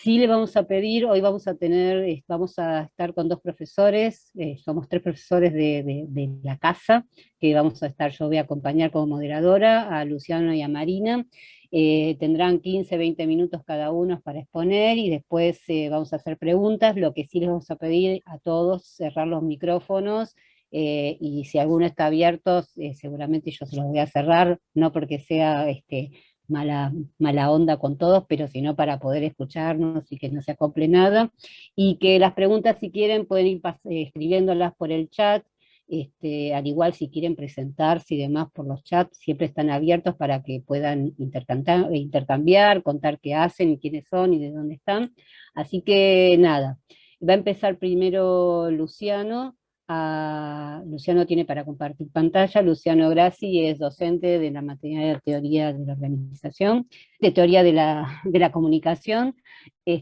Sí le vamos a pedir, hoy vamos a tener, vamos a estar con dos profesores, somos tres profesores de la casa, que vamos a estar, yo voy a acompañar como moderadora a Luciano y a Marina. Tendrán 15, 20 minutos cada uno para exponer y después vamos a hacer preguntas. Lo que sí les vamos a pedir a todos, cerrar los micrófonos, y si alguno está abierto, seguramente yo se los voy a cerrar, no porque sea mala onda con todos, pero sino para poder escucharnos y que no se acople nada, y que las preguntas, si quieren, pueden ir escribiéndolas por el chat. Al igual, si quieren presentarse y demás por los chats, siempre están abiertos para que puedan intercambiar, contar qué hacen y quiénes son y de dónde están. Así que nada, va a empezar primero Luciano. Luciano tiene para compartir pantalla. Luciano Grassi es docente de la materia de teoría de la organización, de teoría de la comunicación, o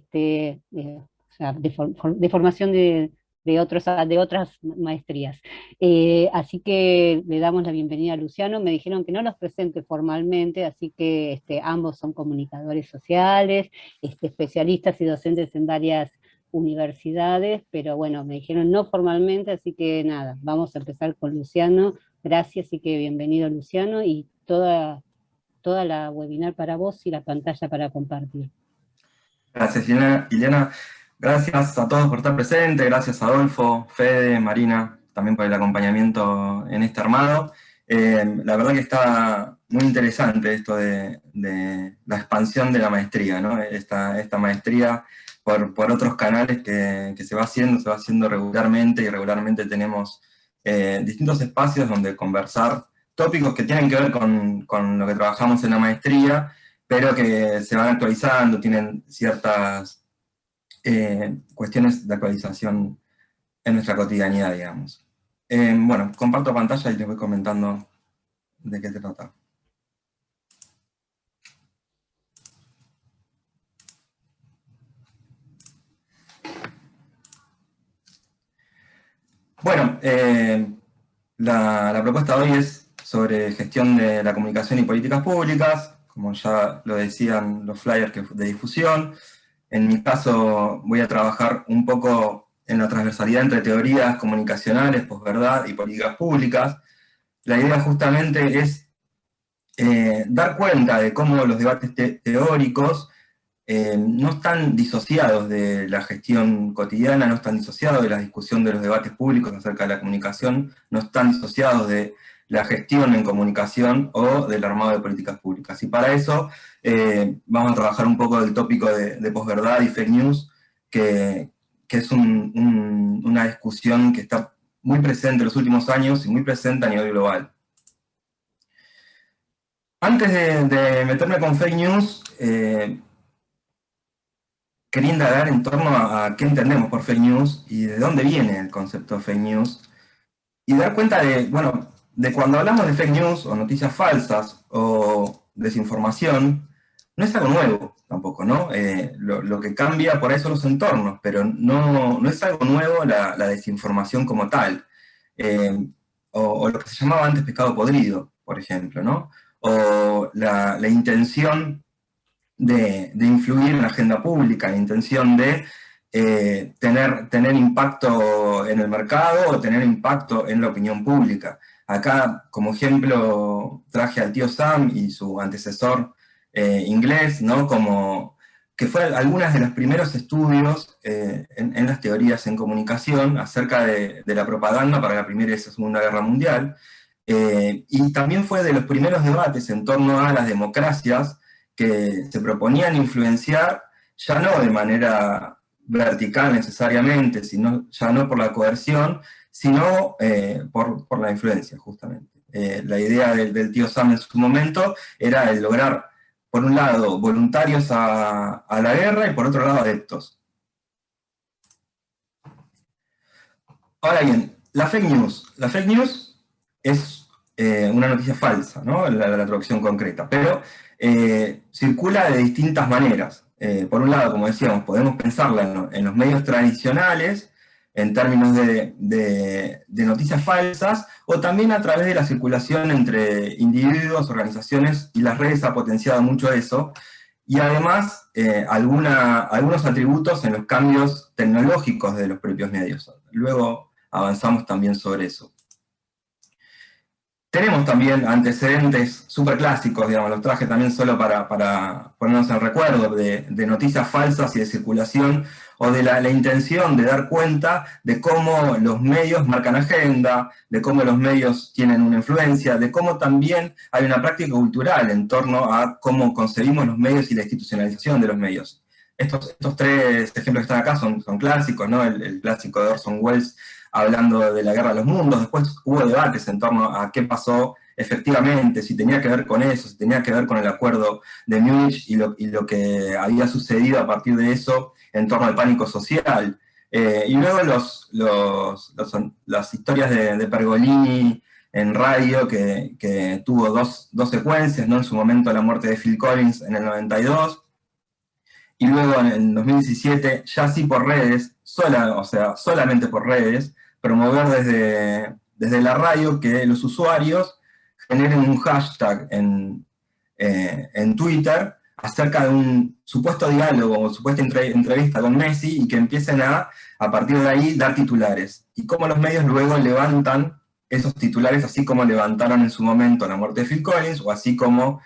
sea, de formación de otras maestrías. Así que le damos la bienvenida a Luciano. Me dijeron que no los presente formalmente, así que ambos son comunicadores sociales, especialistas y docentes en varias universidades, pero bueno, me dijeron no formalmente, así que nada, vamos a empezar con Luciano. Gracias, y que bienvenido Luciano, y toda la webinar para vos y la pantalla para compartir. Gracias, Ileana. Gracias a todos por estar presentes, gracias a Adolfo, Fede, Marina, también por el acompañamiento en este armado. La verdad que está muy interesante esto de la expansión de la maestría, ¿no? Esta maestría por otros canales que se va haciendo regularmente, y regularmente tenemos distintos espacios donde conversar tópicos que tienen que ver con lo que trabajamos en la maestría, pero que se van actualizando, tienen ciertas cuestiones de actualización en nuestra cotidianidad, digamos. Bueno, comparto pantalla y les voy comentando de qué se trata. Bueno, la propuesta de hoy es sobre gestión de la comunicación y políticas públicas, como ya lo decían los flyers de difusión. En mi caso voy a trabajar un poco en la transversalidad entre teorías comunicacionales, posverdad y políticas públicas. La idea justamente es dar cuenta de cómo los debates teóricos no están disociados de la gestión cotidiana, no están disociados de la discusión de los debates públicos acerca de la comunicación, no están disociados de la gestión en comunicación o del armado de políticas públicas. Y para eso vamos a trabajar un poco del tópico de posverdad y fake news, que es una discusión que está muy presente en los últimos años y muy presente a nivel global. Antes de meterme con fake news, quería indagar en torno a qué entendemos por fake news y de dónde viene el concepto de fake news, y dar cuenta de, bueno, de cuando hablamos de fake news o noticias falsas o desinformación, no es algo nuevo tampoco, ¿no? Lo que cambia por ahí son los entornos, pero no es algo nuevo la desinformación como tal, o lo que se llamaba antes pescado podrido, por ejemplo, ¿no? O la intención de influir en la agenda pública, la intención de tener impacto en el mercado o tener impacto en la opinión pública. Acá, como ejemplo, traje al tío Sam y su antecesor inglés, ¿no? Como que fue algunos de los primeros estudios en las teorías en comunicación acerca de la propaganda para la Primera y Segunda Guerra Mundial, y también fue de los primeros debates en torno a las democracias que se proponían influenciar, ya no de manera vertical necesariamente, ya no por la coerción, sino por la influencia, justamente. La idea del tío Sam en su momento era el lograr, por un lado, voluntarios a la guerra y por otro lado, adeptos. Ahora bien, la fake news. La fake news es una noticia falsa, ¿no? La traducción concreta, pero circula de distintas maneras. Por un lado, como decíamos, podemos pensarla en los medios tradicionales, en términos de noticias falsas, o también a través de la circulación entre individuos, organizaciones, y las redes ha potenciado mucho eso. y además algunos atributos en los cambios tecnológicos de los propios medios. Luego avanzamos también sobre eso. Tenemos también antecedentes súper clásicos, digamos, los traje también solo para ponernos en recuerdo de noticias falsas y de circulación, o de la intención de dar cuenta de cómo los medios marcan agenda, de cómo los medios tienen una influencia, de cómo también hay una práctica cultural en torno a cómo concebimos los medios y la institucionalización de los medios. Estos tres ejemplos que están acá son clásicos, ¿no? El clásico de Orson Welles hablando de la guerra de los mundos. Después hubo debates en torno a qué pasó efectivamente, si tenía que ver con eso, si tenía que ver con el acuerdo de Múnich y lo que había sucedido a partir de eso en torno al pánico social. Y luego las historias de Pergolini en radio, que tuvo dos secuencias, ¿no? En su momento la muerte de Phil Collins en el 92, y luego en el 2017, ya sí por redes, solamente por redes, promover desde la radio que los usuarios generen un hashtag en Twitter acerca de un supuesto diálogo o supuesta entrevista con Messi, y que empiecen a partir de ahí, dar titulares. Y cómo los medios luego levantan esos titulares, así como levantaron en su momento la muerte de Phil Collins, o así como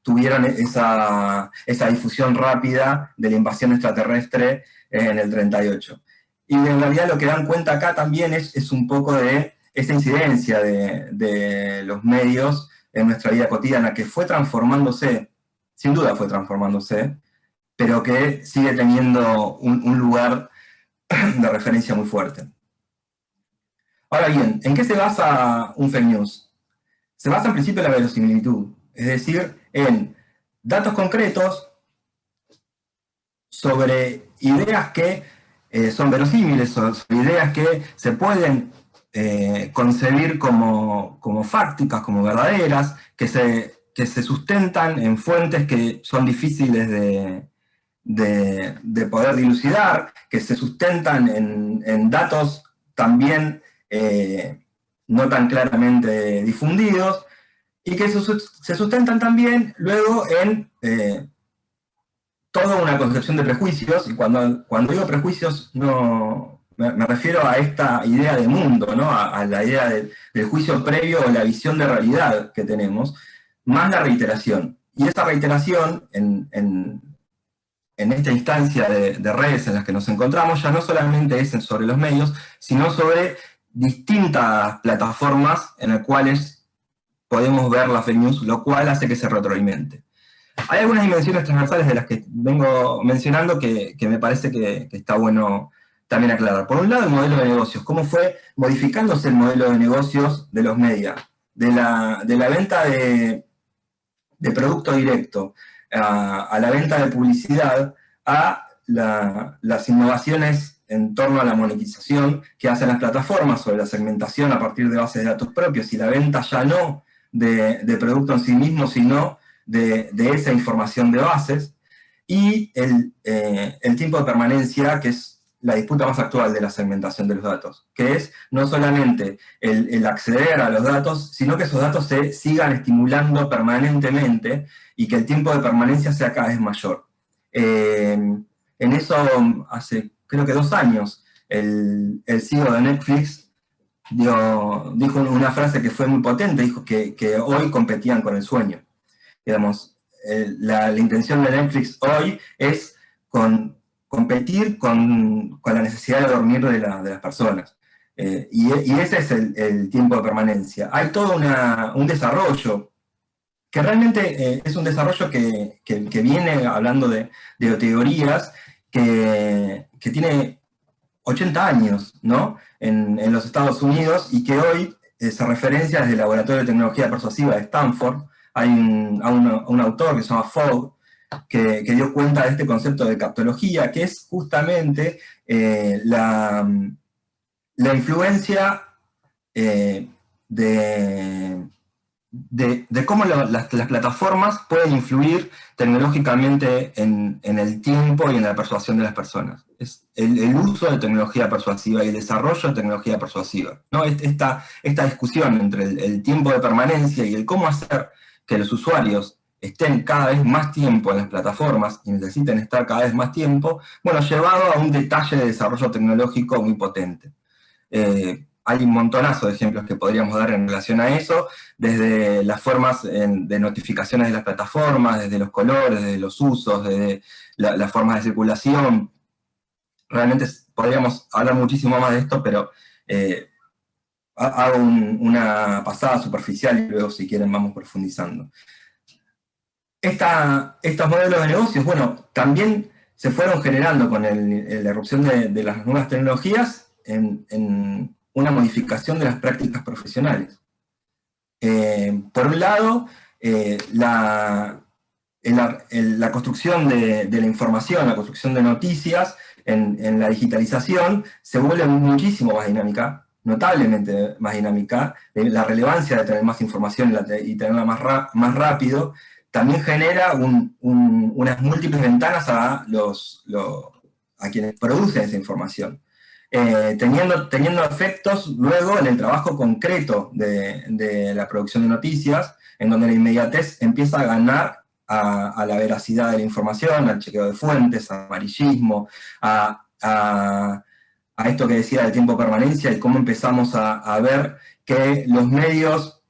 tuvieron esa difusión rápida de la invasión extraterrestre en el 38. Y en realidad lo que dan cuenta acá también es un poco de esa incidencia de los medios en nuestra vida cotidiana, que fue transformándose, sin duda fue transformándose, pero que sigue teniendo un lugar de referencia muy fuerte. Ahora bien, ¿en qué se basa un fake news? Se basa en principio en la verosimilitud, es decir, en datos concretos sobre ideas que son verosímiles, sobre ideas que se pueden concebir como fácticas, como verdaderas, que se sustentan en fuentes que son difíciles de poder dilucidar, que se sustentan en datos también no tan claramente difundidos, y que se sustentan también luego en toda una concepción de prejuicios. Y cuando digo prejuicios, no me refiero a esta idea de mundo, ¿no? A la idea del juicio previo o la visión de realidad que tenemos, más la reiteración. Y esa reiteración en esta instancia de redes en las que nos encontramos, ya no solamente es sobre los medios, sino sobre distintas plataformas en las cuales podemos ver la fake news, lo cual hace que se retroalimente. Hay algunas dimensiones transversales de las que vengo mencionando que me parece que está bueno también aclarar. Por un lado, el modelo de negocios, cómo fue modificándose el modelo de negocios de los medios, de la venta de producto directo a la venta de publicidad, a las innovaciones en torno a la monetización que hacen las plataformas sobre la segmentación a partir de bases de datos propios, y la venta ya no de producto en sí mismo, sino de esa información de bases, y el tiempo de permanencia, que es la disputa más actual de la segmentación de los datos, que es no solamente el acceder a los datos, sino que esos datos se sigan estimulando permanentemente y que el tiempo de permanencia sea cada vez mayor. En eso, hace creo que 2 años, el CEO de Netflix dijo una frase que fue muy potente, dijo que hoy competían con el sueño. Digamos, la intención de Netflix hoy es competir con la necesidad de dormir de las personas. Y ese es el tiempo de permanencia. Hay todo un desarrollo, que realmente es un desarrollo que viene hablando de teorías, que tiene 80 años, ¿no? En los Estados Unidos, y que hoy se referencia desde el Laboratorio de Tecnología Persuasiva de Stanford. Hay un autor que se llama Fogg, que dio cuenta de este concepto de captología, que es justamente la influencia de cómo las plataformas pueden influir tecnológicamente en el tiempo y en la persuasión de las personas. Es el uso de tecnología persuasiva y el desarrollo de tecnología persuasiva, ¿no? Esta discusión entre el tiempo de permanencia y el cómo hacer que los usuarios estén cada vez más tiempo en las plataformas y necesiten estar cada vez más tiempo, bueno, llevado a un detalle de desarrollo tecnológico muy potente. Hay un montonazo de ejemplos que podríamos dar en relación a eso, desde las formas de notificaciones de las plataformas, desde los colores, desde los usos, desde las formas de circulación. Realmente podríamos hablar muchísimo más de esto, pero hago una pasada superficial y luego, si quieren, vamos profundizando. Estos modelos de negocios, bueno, también se fueron generando con la irrupción de las nuevas tecnologías en una modificación de las prácticas profesionales. Por un lado, la construcción de la información, la construcción de noticias en la digitalización se vuelve muchísimo más dinámica, notablemente más dinámica. La relevancia de tener más información y tenerla más rápido también genera unas múltiples ventanas a quienes producen esa información. Teniendo efectos luego en el trabajo concreto de la producción de noticias, en donde la inmediatez empieza a ganar a la veracidad de la información, al chequeo de fuentes, al amarillismo, a esto que decía del tiempo de permanencia y cómo empezamos a ver que los medios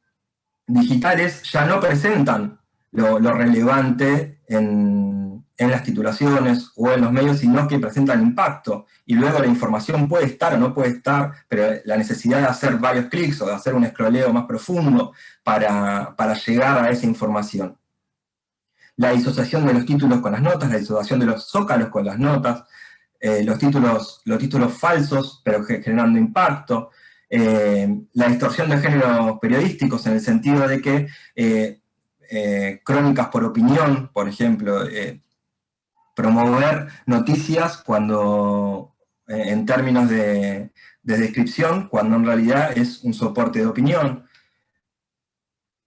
digitales ya no presentan lo relevante en las titulaciones o en los medios, sino que presentan impacto. Y luego la información puede estar o no puede estar, pero la necesidad de hacer varios clics o de hacer un escroleo más profundo para llegar a esa información. La disociación de los títulos con las notas, la disociación de los zócalos con las notas, los títulos falsos, pero generando impacto, la distorsión de géneros periodísticos en el sentido de que crónicas por opinión, por ejemplo, promover noticias cuando, en términos de descripción, cuando en realidad es un soporte de opinión.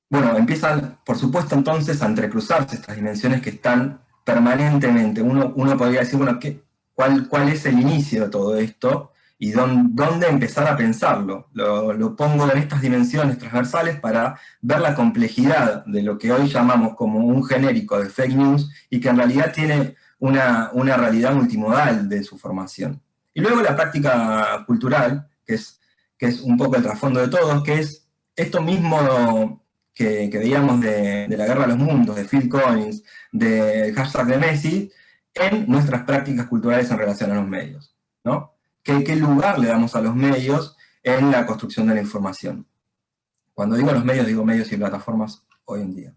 Bueno, empiezan, por supuesto, entonces a entrecruzarse estas dimensiones que están permanentemente. Uno podría decir, bueno, ¿cuál es el inicio de todo esto? Y dónde empezar a pensarlo. Lo pongo en estas dimensiones transversales para ver la complejidad de lo que hoy llamamos como un genérico de fake news y que en realidad tiene una realidad multimodal de su formación. Y luego la práctica cultural, que es un poco el trasfondo de todos, que es esto mismo que veíamos de la Guerra de los Mundos, de Phil Collins, del hashtag de Messi, en nuestras prácticas culturales en relación a los medios, ¿no? ¿Qué lugar le damos a los medios en la construcción de la información? Cuando digo los medios, digo medios y plataformas hoy en día.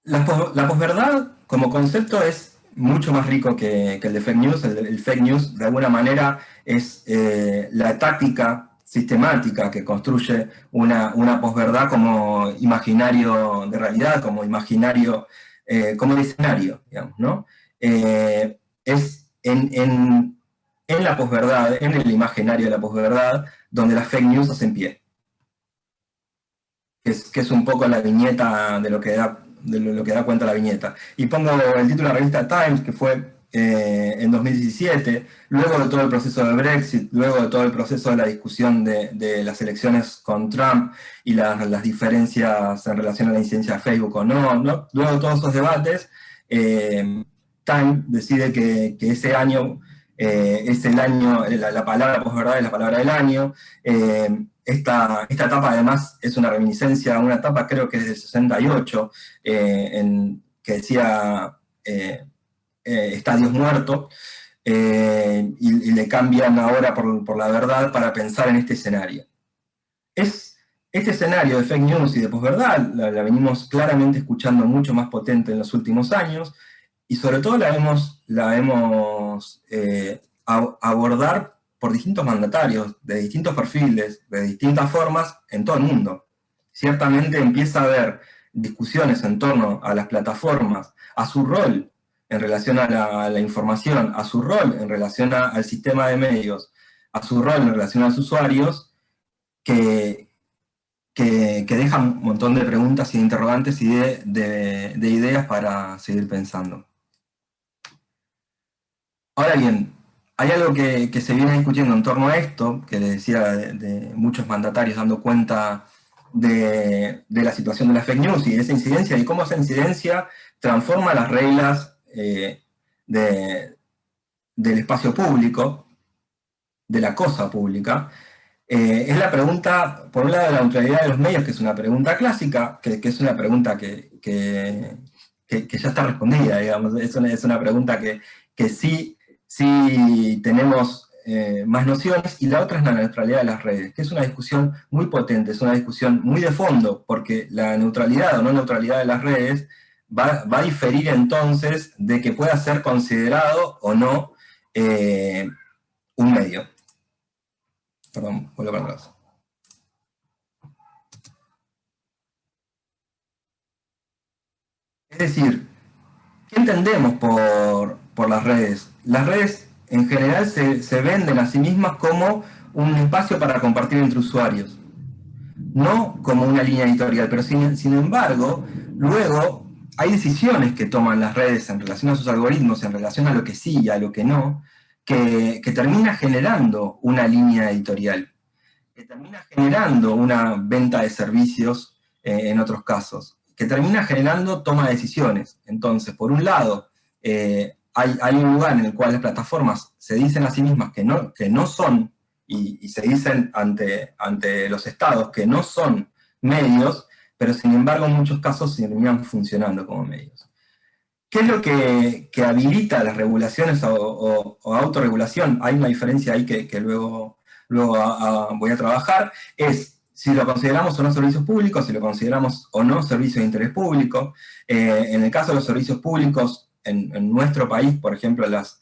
La posverdad, como concepto, es mucho más rico que el de fake news. El fake news, de alguna manera, es la táctica sistemática que construye una posverdad como imaginario de realidad, como imaginario, como escenario, digamos, ¿no? Es en la posverdad, en el imaginario de la posverdad, donde las fake news hacen pie. Que es un poco la viñeta de lo que da cuenta la viñeta. Y pongo el título de la revista Times, que fue en 2017, luego de todo el proceso de Brexit, luego de todo el proceso de la discusión de las elecciones con Trump y las diferencias en relación a la incidencia de Facebook o no, luego de todos esos debates, Time decide que ese año es el año, la palabra posverdad es la palabra del año. Esta etapa además es una reminiscencia a una etapa, creo que es del 68, que decía está Dios muerto, y le cambian ahora por la verdad para pensar en este escenario. Este escenario de fake news y de posverdad la venimos claramente escuchando mucho más potente en los últimos años, y sobre todo la vemos abordar por distintos mandatarios, de distintos perfiles, de distintas formas, en todo el mundo. Ciertamente empieza a haber discusiones en torno a las plataformas, a su rol en relación a la información, a su rol en relación al sistema de medios, a su rol en relación a los usuarios, que dejan un montón de preguntas y de interrogantes y de ideas para seguir pensando. Ahora bien, hay algo que se viene discutiendo en torno a esto, que les decía de muchos mandatarios dando cuenta de la situación de la fake news y de esa incidencia, y cómo esa incidencia transforma las reglas del espacio público, de la cosa pública. Es la pregunta, por un lado, de la neutralidad de los medios, que es una pregunta clásica, que es una pregunta que ya está respondida, digamos. Es una pregunta que sí tenemos más nociones, y la otra es la neutralidad de las redes, que es una discusión muy potente, es una discusión muy de fondo, porque la neutralidad o no neutralidad de las redes va a diferir entonces de que pueda ser considerado o no un medio. Perdón, vuelvo para atrás. Es decir, ¿qué entendemos por las redes? Las redes en general se venden a sí mismas como un espacio para compartir entre usuarios, no como una línea editorial, pero sin embargo, luego hay decisiones que toman las redes en relación a sus algoritmos, en relación a lo que sí y a lo que no, que termina generando una línea editorial, que termina generando una venta de servicios en otros casos, que termina generando toma de decisiones. Entonces, por un lado, hay un lugar en el cual las plataformas se dicen a sí mismas que no son, y se dicen ante los estados que no son medios, pero sin embargo en muchos casos terminan funcionando como medios. ¿Qué es lo que habilita las regulaciones o autorregulación? Hay una diferencia ahí que luego voy a trabajar, es si lo consideramos o no servicios públicos, si lo consideramos o no servicios de interés público. En el caso de los servicios públicos, en nuestro país, por ejemplo, las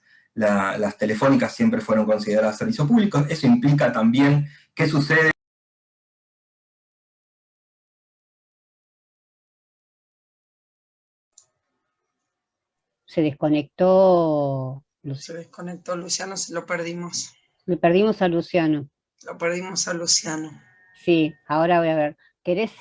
telefónicas siempre fueron consideradas servicios públicos. Eso implica también qué sucede. Se desconectó, Se desconectó Luciano, se lo perdimos. le perdimos a Luciano. Lo perdimos a Luciano. Sí, ahora voy a ver. ¿Querés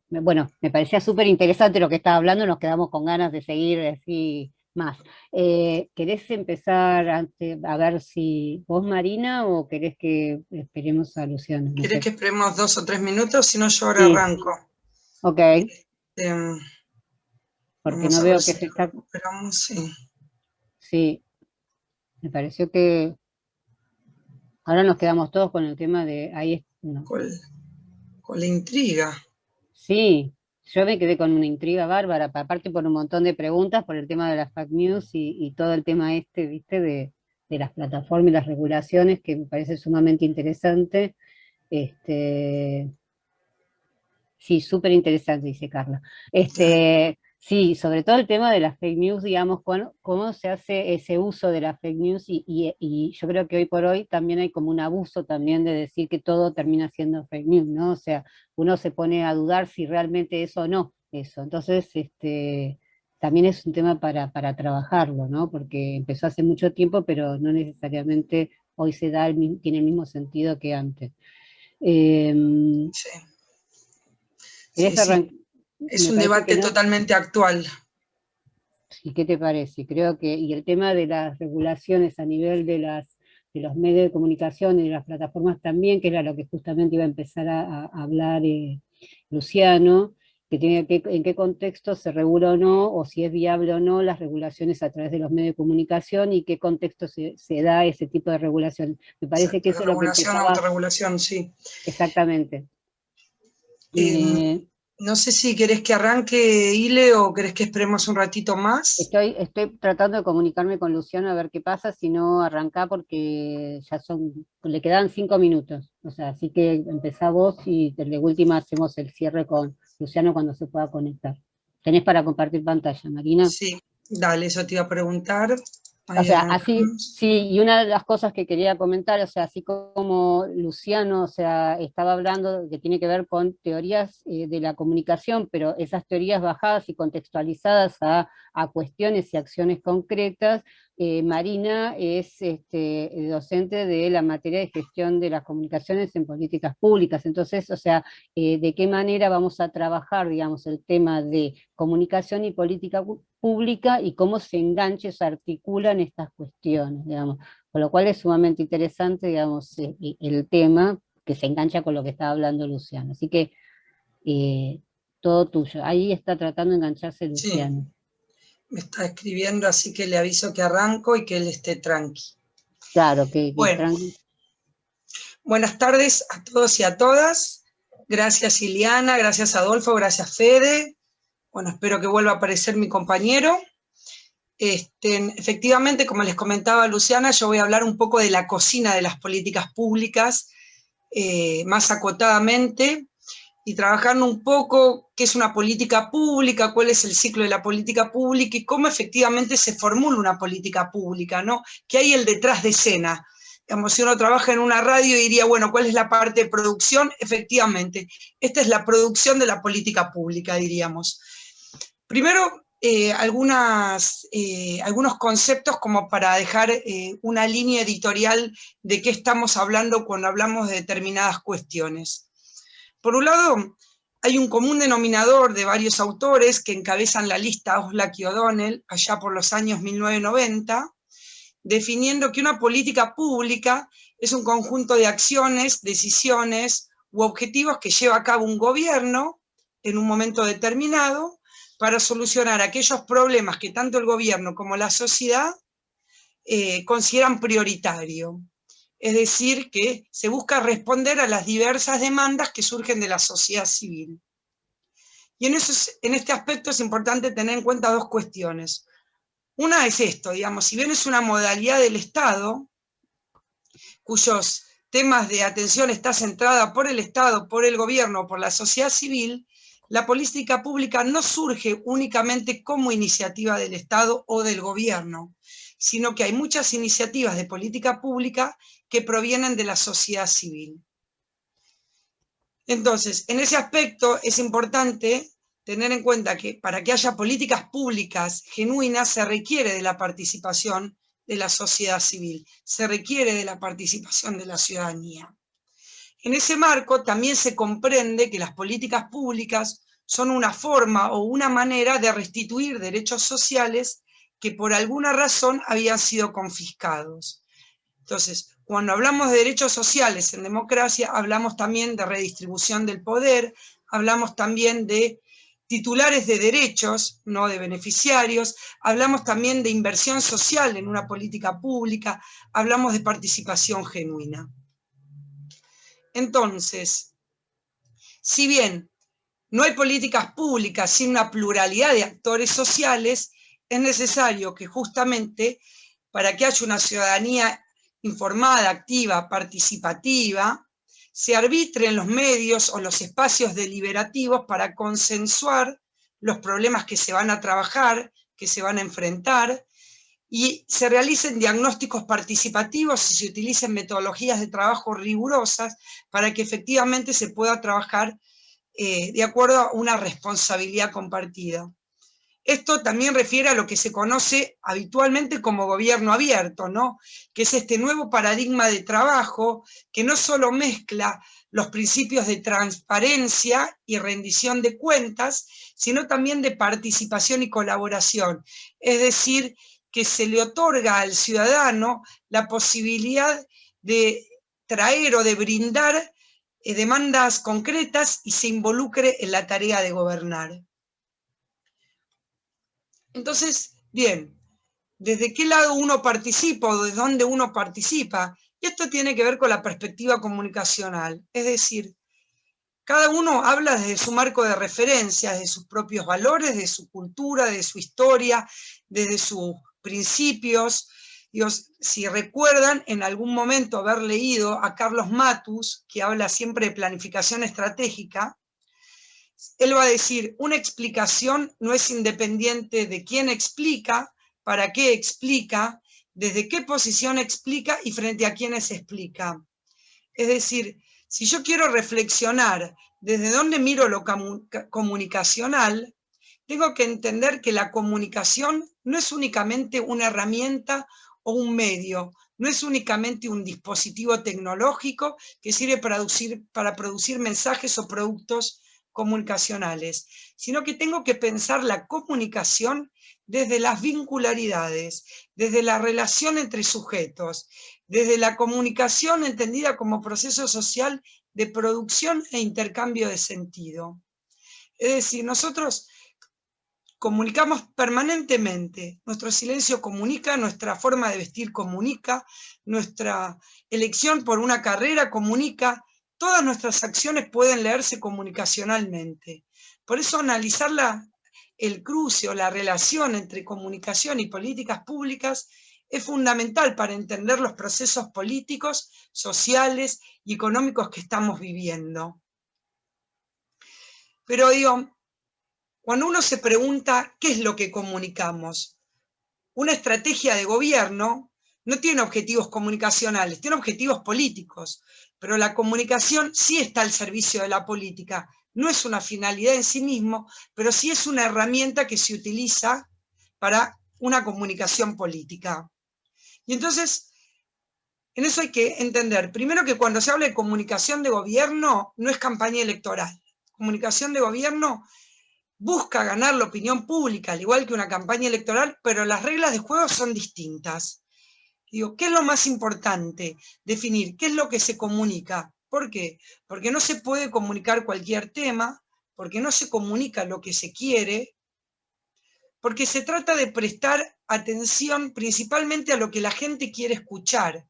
bueno, me parecía súper interesante lo que estaba hablando, nos quedamos con ganas de seguir así más. ¿Querés empezar a ver si vos, Marina, o querés que esperemos a Luciano? No ¿Quieres sé. que esperemos 2 o 3 minutos? Si no, yo ahora Sí. arranco. Ok, porque Vamos no a veo ver que si se lo está... recuperamos. Sí. Sí, me pareció que ahora nos quedamos todos con el tema de... Ahí no. Con la intriga. Sí, yo me quedé con una intriga bárbara, aparte por un montón de preguntas, por el tema de las fake news y todo el tema viste, de las plataformas y las regulaciones, que me parece sumamente interesante. Sí, súper interesante, dice Carla. Sí, sobre todo el tema de las fake news, digamos, cómo se hace ese uso de las fake news, y yo creo que hoy por hoy también hay como un abuso también de decir que todo termina siendo fake news, ¿no? O sea, uno se pone a dudar si realmente es o no eso. Entonces, también es un tema para trabajarlo, ¿no? Porque empezó hace mucho tiempo, pero no necesariamente hoy tiene el mismo sentido que antes. Sí. ¿Querés Sí. Es Me un parece que debate no. totalmente actual. ¿Y qué te parece? Creo que, y el tema de las regulaciones a nivel de los medios de comunicación y de las plataformas también, que era lo que justamente iba a empezar a hablar Luciano, que tiene en qué contexto se regula o no, o si es viable o no las regulaciones a través de los medios de comunicación, y qué contexto se da ese tipo de regulación. Me parece que Exacto, eso de es lo que regulación, empezaba autorregulación, sí. exactamente. No sé si querés que arranque, Ile, o querés que esperemos un ratito más. Estoy tratando de comunicarme con Luciano a ver qué pasa, si no arrancá, porque le quedan 5 minutos. O sea, así que empezá vos y de última hacemos el cierre con Luciano cuando se pueda conectar. ¿Tenés para compartir pantalla, Marina? Sí, dale, eso te iba a preguntar. O Ahí sea, así, arrancamos. sí, y una de las cosas que quería comentar, o sea, así como Luciano, o sea, estaba hablando que tiene que ver con teorías de la comunicación, pero esas teorías bajadas y contextualizadas a cuestiones y acciones concretas. Marina es docente de la materia de gestión de las comunicaciones en políticas públicas. Entonces, o sea, de qué manera vamos a trabajar, digamos, el tema de comunicación y política pública, y cómo se engancha o se articulan estas cuestiones, digamos. Con lo cual es sumamente interesante, digamos, el tema, que se engancha con lo que estaba hablando Luciano. Así que todo tuyo. Ahí está tratando de engancharse Sí, Luciano. me está escribiendo, así que le aviso que arranco y que él esté tranqui. Claro, que Bueno, buenas tardes a todos y a todas. Gracias Ileana, gracias Adolfo, gracias Fede. Bueno, espero que vuelva a aparecer mi compañero. Efectivamente, como les comentaba Luciana, yo voy a hablar un poco de la cocina de las políticas públicas, más acotadamente, y trabajando un poco qué es una política pública, cuál es el ciclo de la política pública y cómo efectivamente se formula una política pública, ¿no? ¿Qué hay el detrás de escena? Digamos, si uno trabaja en una radio diría, bueno, ¿cuál es la parte de producción? Efectivamente, esta es la producción de la política pública, diríamos. Primero, algunos conceptos como para dejar una línea editorial de qué estamos hablando cuando hablamos de determinadas cuestiones. Por un lado, hay un común denominador de varios autores que encabezan la lista Oslak y O'Donnell, allá por los años 1990, definiendo que una política pública es un conjunto de acciones, decisiones u objetivos que lleva a cabo un gobierno en un momento determinado para solucionar aquellos problemas que tanto el gobierno como la sociedad consideran prioritarios. Es decir, que se busca responder a las diversas demandas que surgen de la sociedad civil. Y en este aspecto es importante tener en cuenta dos cuestiones. Una es esto, digamos, si bien es una modalidad del Estado, cuyos temas de atención está centrada por el Estado, por el gobierno, por la sociedad civil, la política pública no surge únicamente como iniciativa del Estado o del gobierno, sino que hay muchas iniciativas de política pública que provienen de la sociedad civil. Entonces, en ese aspecto es importante tener en cuenta que para que haya políticas públicas genuinas se requiere de la participación de la sociedad civil, se requiere de la participación de la ciudadanía. En ese marco también se comprende que las políticas públicas son una forma o una manera de restituir derechos sociales que por alguna razón habían sido confiscados. Entonces, cuando hablamos de derechos sociales en democracia, hablamos también de redistribución del poder, hablamos también de titulares de derechos, no de beneficiarios, hablamos también de inversión social en una política pública, hablamos de participación genuina. Entonces, si bien no hay políticas públicas sin una pluralidad de actores sociales, es necesario que justamente para que haya una ciudadanía informada, activa, participativa, se arbitren los medios o los espacios deliberativos para consensuar los problemas que se van a trabajar, que se van a enfrentar, y se realicen diagnósticos participativos y se utilicen metodologías de trabajo rigurosas para que efectivamente se pueda trabajar de acuerdo a una responsabilidad compartida. Esto también refiere a lo que se conoce habitualmente como gobierno abierto, ¿no? Que es este nuevo paradigma de trabajo que no solo mezcla los principios de transparencia y rendición de cuentas, sino también de participación y colaboración. Es decir, que se le otorga al ciudadano la posibilidad de traer o de brindar demandas concretas y se involucre en la tarea de gobernar. Entonces, bien, ¿desde qué lado uno participa o desde dónde uno participa? Y esto tiene que ver con la perspectiva comunicacional, es decir, cada uno habla desde su marco de referencia, desde sus propios valores, de su cultura, de su historia, desde sus principios. Dios, si recuerdan en algún momento haber leído a Carlos Matus, que habla siempre de planificación estratégica, él va a decir, una explicación no es independiente de quién explica, para qué explica, desde qué posición explica y frente a quiénes explica. Es decir, si yo quiero reflexionar desde dónde miro lo comunicacional, tengo que entender que la comunicación no es únicamente una herramienta o un medio, no es únicamente un dispositivo tecnológico que sirve para producir mensajes o productos comunicacionales, sino que tengo que pensar la comunicación desde las vincularidades, desde la relación entre sujetos, desde la comunicación entendida como proceso social de producción e intercambio de sentido. Es decir, nosotros comunicamos permanentemente, nuestro silencio comunica, nuestra forma de vestir comunica, nuestra elección por una carrera comunica, todas nuestras acciones pueden leerse comunicacionalmente. Por eso analizar el cruce o la relación entre comunicación y políticas públicas es fundamental para entender los procesos políticos, sociales y económicos que estamos viviendo. Pero digo, cuando uno se pregunta qué es lo que comunicamos, una estrategia de gobierno no tiene objetivos comunicacionales, tiene objetivos políticos, pero la comunicación sí está al servicio de la política. No es una finalidad en sí mismo, pero sí es una herramienta que se utiliza para una comunicación política. Y entonces, en eso hay que entender, primero que cuando se habla de comunicación de gobierno, no es campaña electoral. Comunicación de gobierno busca ganar la opinión pública, al igual que una campaña electoral, pero las reglas de juego son distintas. Digo, ¿qué es lo más importante? Definir qué es lo que se comunica. ¿Por qué? Porque no se puede comunicar cualquier tema, porque no se comunica lo que se quiere, porque se trata de prestar atención principalmente a lo que la gente quiere escuchar.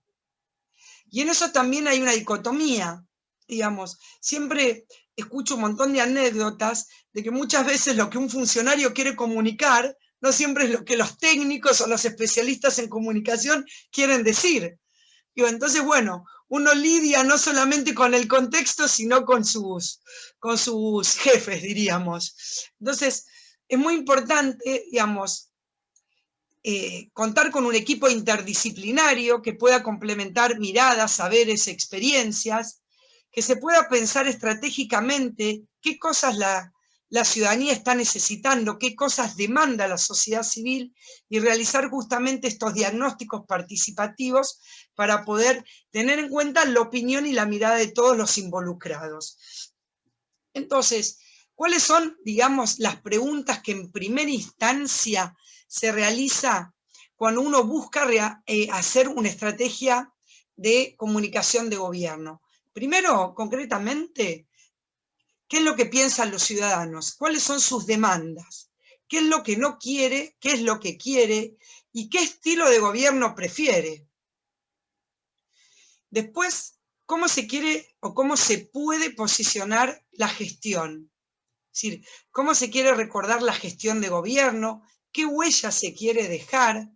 Y en eso también hay una dicotomía, digamos. Siempre escucho un montón de anécdotas de que muchas veces lo que un funcionario quiere comunicar no siempre es lo que los técnicos o los especialistas en comunicación quieren decir. Digo, entonces, bueno, uno lidia no solamente con el contexto, sino con sus jefes, diríamos. Entonces, es muy importante, digamos, contar con un equipo interdisciplinario que pueda complementar miradas, saberes, experiencias, que se pueda pensar estratégicamente qué cosas la ciudadanía está necesitando, qué cosas demanda la sociedad civil, y realizar justamente estos diagnósticos participativos para poder tener en cuenta la opinión y la mirada de todos los involucrados. Entonces, ¿cuáles son, digamos, las preguntas que en primera instancia se realiza cuando uno busca hacer una estrategia de comunicación de gobierno? Primero, concretamente, ¿qué es lo que piensan los ciudadanos? ¿Cuáles son sus demandas? ¿Qué es lo que no quiere? ¿Qué es lo que quiere? ¿Y qué estilo de gobierno prefiere? Después, ¿cómo se quiere o cómo se puede posicionar la gestión? Es decir, ¿cómo se quiere recordar la gestión de gobierno? ¿Qué huella se quiere dejar?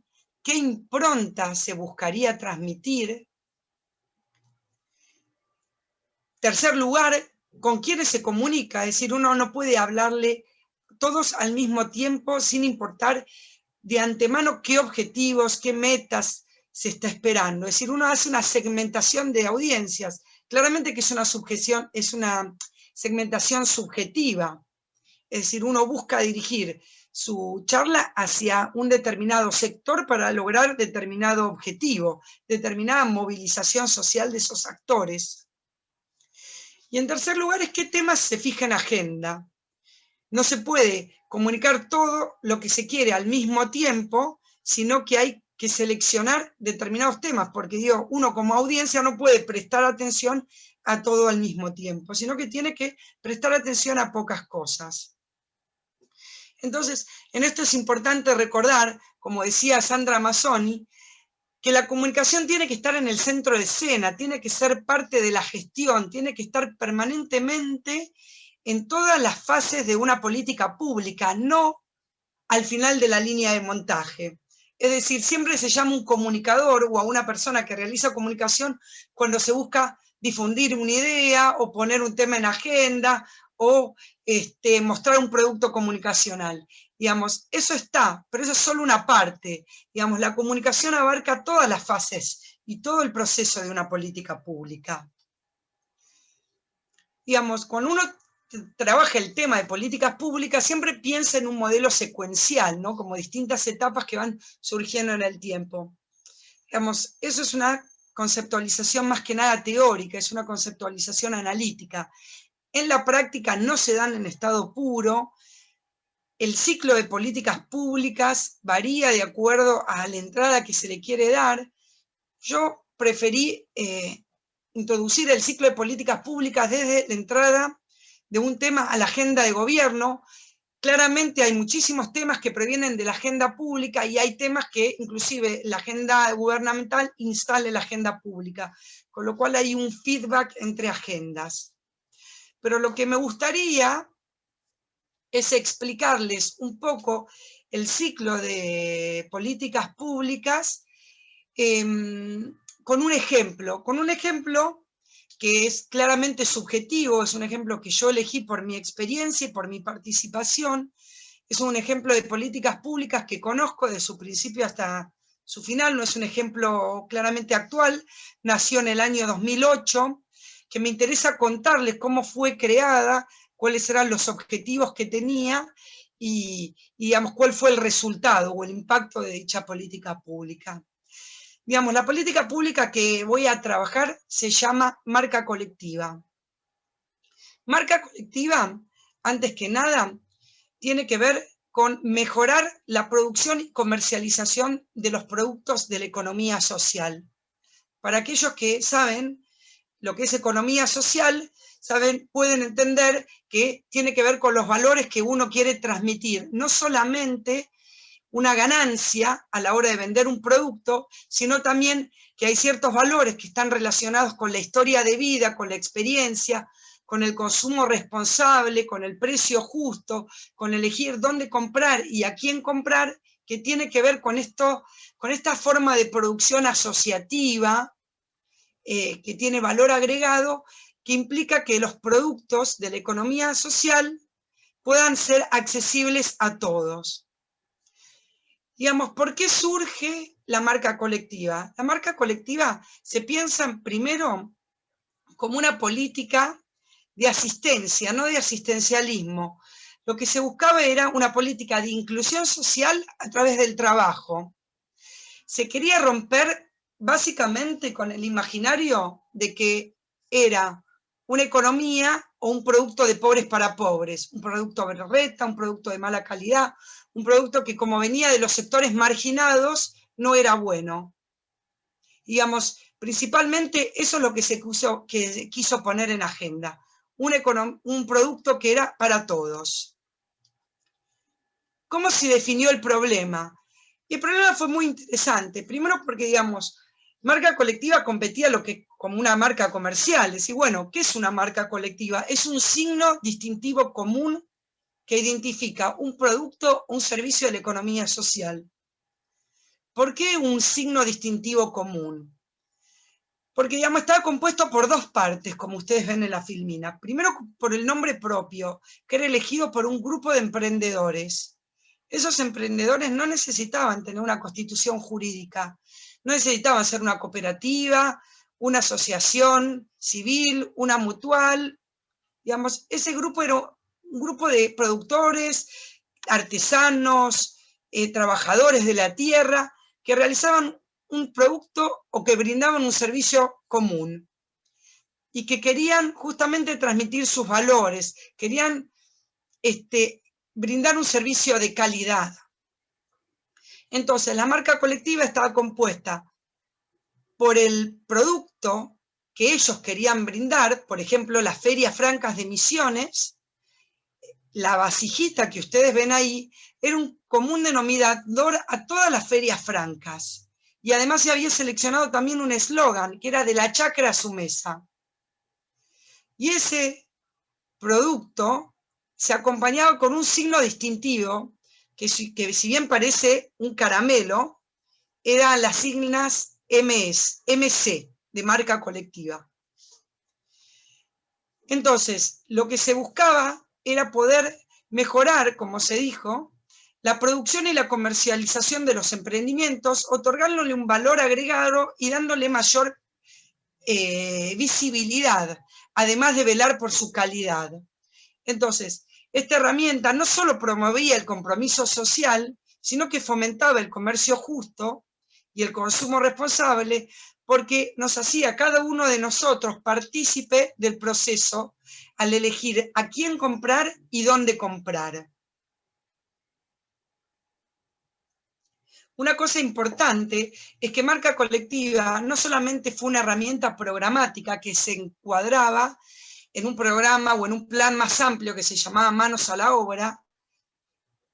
¿Qué impronta se buscaría transmitir? Tercer lugar, ¿con quiénes se comunica? Es decir, uno no puede hablarle todos al mismo tiempo sin importar de antemano qué objetivos, qué metas se está esperando. Es decir, uno hace una segmentación de audiencias. Claramente que es una segmentación subjetiva. Es decir, uno busca dirigir su charla hacia un determinado sector para lograr determinado objetivo, determinada movilización social de esos actores. Y en tercer lugar es qué temas se fija en agenda. No se puede comunicar todo lo que se quiere al mismo tiempo, sino que hay que seleccionar determinados temas, porque digo, uno como audiencia no puede prestar atención a todo al mismo tiempo, sino que tiene que prestar atención a pocas cosas. Entonces, en esto es importante recordar, como decía Sandra Mazzoni, que la comunicación tiene que estar en el centro de escena, tiene que ser parte de la gestión, tiene que estar permanentemente en todas las fases de una política pública, no al final de la línea de montaje. Es decir, siempre se llama un comunicador o a una persona que realiza comunicación cuando se busca difundir una idea o poner un tema en agenda o mostrar un producto comunicacional. Digamos, eso está, pero eso es solo una parte. Digamos, la comunicación abarca todas las fases y todo el proceso de una política pública. Digamos, cuando uno trabaja el tema de políticas públicas, siempre piensa en un modelo secuencial, ¿no? Como distintas etapas que van surgiendo en el tiempo. Digamos, eso es una conceptualización más que nada teórica, es una conceptualización analítica. en la práctica no se dan en estado puro. El ciclo de políticas públicas varía de acuerdo a la entrada que se le quiere dar. Yo preferí introducir el ciclo de políticas públicas desde la entrada de un tema a la agenda de gobierno. Claramente hay muchísimos temas que provienen de la agenda pública y hay temas que inclusive la agenda gubernamental instala la agenda pública, con lo cual hay un feedback entre agendas. Pero lo que me gustaría es explicarles un poco el ciclo de políticas públicas con un ejemplo que es claramente subjetivo, es un ejemplo que yo elegí por mi experiencia y por mi participación, es un ejemplo de políticas públicas que conozco de su principio hasta su final, no es un ejemplo claramente actual, nació en el año 2008, que me interesa contarles cómo fue creada, cuáles eran los objetivos que tenía y digamos, cuál fue el resultado o el impacto de dicha política pública. Digamos, la política pública que voy a trabajar se llama marca colectiva. Marca colectiva, antes que nada, tiene que ver con mejorar la producción y comercialización de los productos de la economía social. Para aquellos que saben lo que es economía social, pueden entender que tiene que ver con los valores que uno quiere transmitir, no solamente una ganancia a la hora de vender un producto, sino también que hay ciertos valores que están relacionados con la historia de vida, con la experiencia, con el consumo responsable, con el precio justo, con elegir dónde comprar y a quién comprar, que tiene que ver con esto, con esta forma de producción asociativa, que tiene valor agregado, que implica que los productos de la economía social puedan ser accesibles a todos. Digamos, ¿por qué surge la marca colectiva? La marca colectiva se piensa primero como una política de asistencia, no de asistencialismo. Lo que se buscaba era una política de inclusión social a través del trabajo. Se quería romper básicamente con el imaginario de que era una economía o un producto de pobres para pobres, un producto berreta, un producto de mala calidad, un producto que como venía de los sectores marginados no era bueno. Digamos, principalmente eso es lo que se quiso poner en agenda, un producto que era para todos. ¿Cómo se definió el problema? Y el problema fue muy interesante, primero porque, digamos, marca colectiva competía como una marca comercial. Es decir, bueno, ¿qué es una marca colectiva? Es un signo distintivo común que identifica un producto o un servicio de la economía social. ¿Por qué un signo distintivo común? Porque, digamos, estaba compuesto por dos partes, como ustedes ven en la filmina. Primero, por el nombre propio, que era elegido por un grupo de emprendedores. Esos emprendedores no necesitaban tener una constitución jurídica, no necesitaban ser una cooperativa, una asociación civil, una mutual. Digamos, ese grupo era un grupo de productores, artesanos, trabajadores de la tierra, que realizaban un producto o que brindaban un servicio común y que querían justamente transmitir sus valores, querían brindar un servicio de calidad. Entonces, la marca colectiva estaba compuesta por el producto que ellos querían brindar, por ejemplo, las ferias francas de Misiones. La vasijita que ustedes ven ahí era un común denominador a todas las ferias francas. Y además se había seleccionado también un eslogan, que era de la chacra a su mesa. Y ese producto se acompañaba con un signo distintivo, que si bien parece un caramelo, eran las siglas MC, de marca colectiva. Entonces, lo que se buscaba era poder mejorar, como se dijo, la producción y la comercialización de los emprendimientos, otorgándole un valor agregado y dándole mayor visibilidad, además de velar por su calidad. Entonces, esta herramienta no solo promovía el compromiso social, sino que fomentaba el comercio justo y el consumo responsable, porque nos hacía cada uno de nosotros partícipe del proceso al elegir a quién comprar y dónde comprar. Una cosa importante es que marca colectiva no solamente fue una herramienta programática que se encuadraba en un programa o en un plan más amplio que se llamaba Manos a la Obra,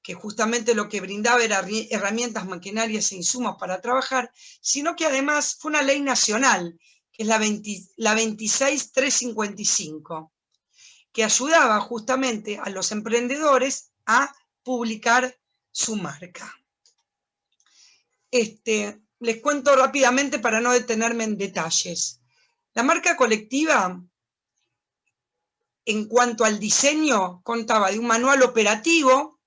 que justamente lo que brindaba era herramientas, maquinarias e insumos para trabajar, sino que además fue una ley nacional, que es la 26355, que ayudaba justamente a los emprendedores a publicar su marca. Les cuento rápidamente para no detenerme en detalles. La marca colectiva, en cuanto al diseño, contaba de un manual operativo,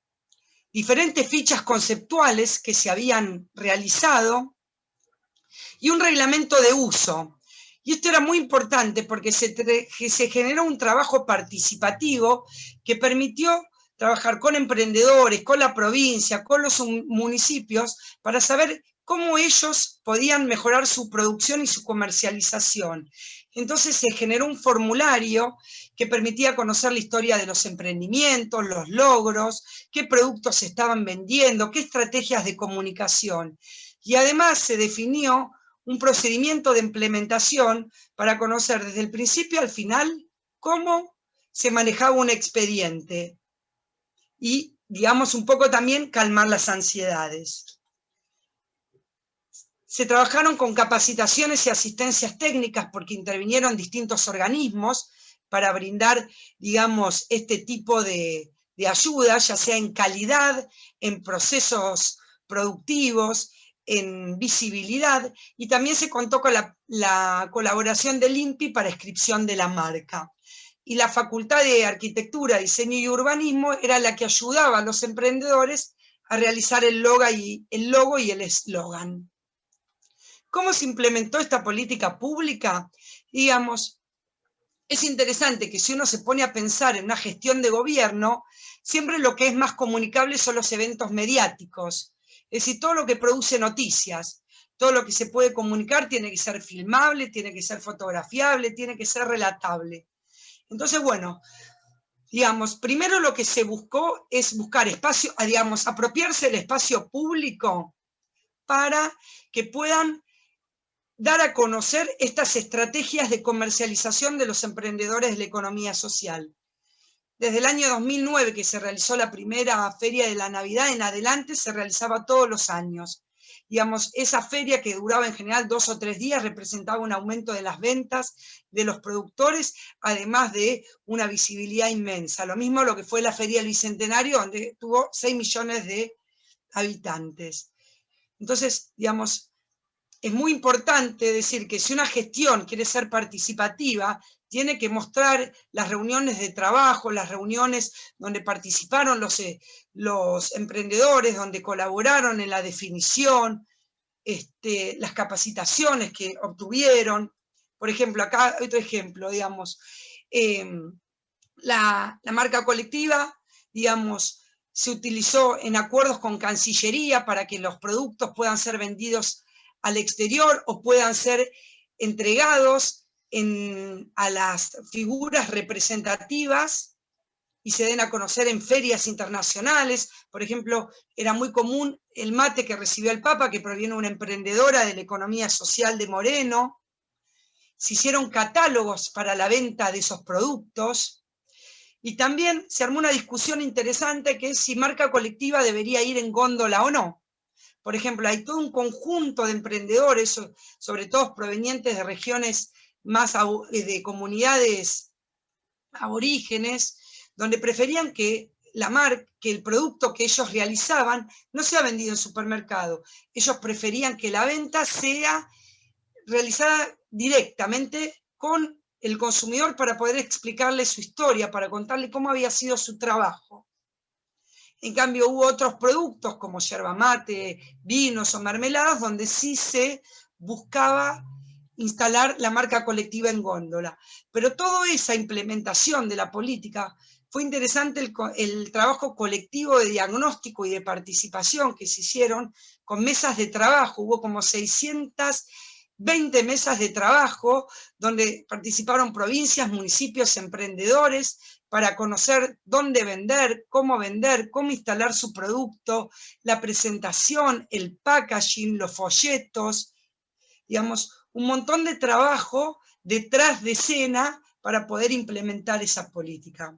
diferentes fichas conceptuales que se habían realizado y un reglamento de uso. Y esto era muy importante porque se generó un trabajo participativo que permitió trabajar con emprendedores, con la provincia, con los municipios, para saber cómo ellos podían mejorar su producción y su comercialización. Entonces se generó un formulario que permitía conocer la historia de los emprendimientos, los logros, qué productos se estaban vendiendo, qué estrategias de comunicación. Y además se definió un procedimiento de implementación para conocer desde el principio al final cómo se manejaba un expediente y, digamos, un poco también calmar las ansiedades. Se trabajaron con capacitaciones y asistencias técnicas porque intervinieron distintos organismos para brindar, digamos, este tipo de ayuda, ya sea en calidad, en procesos productivos, en visibilidad, y también se contó con la colaboración del INPI para inscripción de la marca. Y la Facultad de Arquitectura, Diseño y Urbanismo era la que ayudaba a los emprendedores a realizar el logo y el eslogan. ¿Cómo se implementó esta política pública? Digamos, es interesante que si uno se pone a pensar en una gestión de gobierno, siempre lo que es más comunicable son los eventos mediáticos. Es decir, todo lo que produce noticias, todo lo que se puede comunicar tiene que ser filmable, tiene que ser fotografiable, tiene que ser relatable. Entonces, bueno, digamos, primero lo que se buscó es buscar espacio, digamos, apropiarse del espacio público para que puedan dar a conocer estas estrategias de comercialización de los emprendedores de la economía social. Desde el año 2009, que se realizó la primera Feria de la Navidad, en adelante se realizaba todos los años. Digamos, esa feria, que duraba en general 2 o 3 días, representaba un aumento de las ventas de los productores, además de una visibilidad inmensa. Lo mismo lo que fue la Feria del Bicentenario, donde tuvo 6 millones de habitantes. Entonces, digamos, es muy importante decir que si una gestión quiere ser participativa, tiene que mostrar las reuniones de trabajo, las reuniones donde participaron los emprendedores, donde colaboraron en la definición, las capacitaciones que obtuvieron. Por ejemplo, acá otro ejemplo, digamos, la marca colectiva, digamos, se utilizó en acuerdos con Cancillería para que los productos puedan ser vendidos al exterior o puedan ser entregados a las figuras representativas y se den a conocer en ferias internacionales. Por ejemplo, era muy común el mate que recibió el Papa, que proviene de una emprendedora de la economía social de Moreno. Se hicieron catálogos para la venta de esos productos. Y también se armó una discusión interesante, que es si marca colectiva debería ir en góndola o no. Por ejemplo, hay todo un conjunto de emprendedores, sobre todo provenientes de regiones más de comunidades aborígenes, donde preferían que el producto que ellos realizaban no sea vendido en supermercado. Ellos preferían que la venta sea realizada directamente con el consumidor para poder explicarle su historia, para contarle cómo había sido su trabajo. En cambio, hubo otros productos como yerba mate, vinos o mermeladas, donde sí se buscaba instalar la marca colectiva en góndola. Pero toda esa implementación de la política, fue interesante el trabajo colectivo de diagnóstico y de participación que se hicieron con mesas de trabajo. Hubo como 600 20 mesas de trabajo donde participaron provincias, municipios, emprendedores, para conocer dónde vender, cómo instalar su producto, la presentación, el packaging, los folletos, digamos, un montón de trabajo detrás de escena para poder implementar esa política.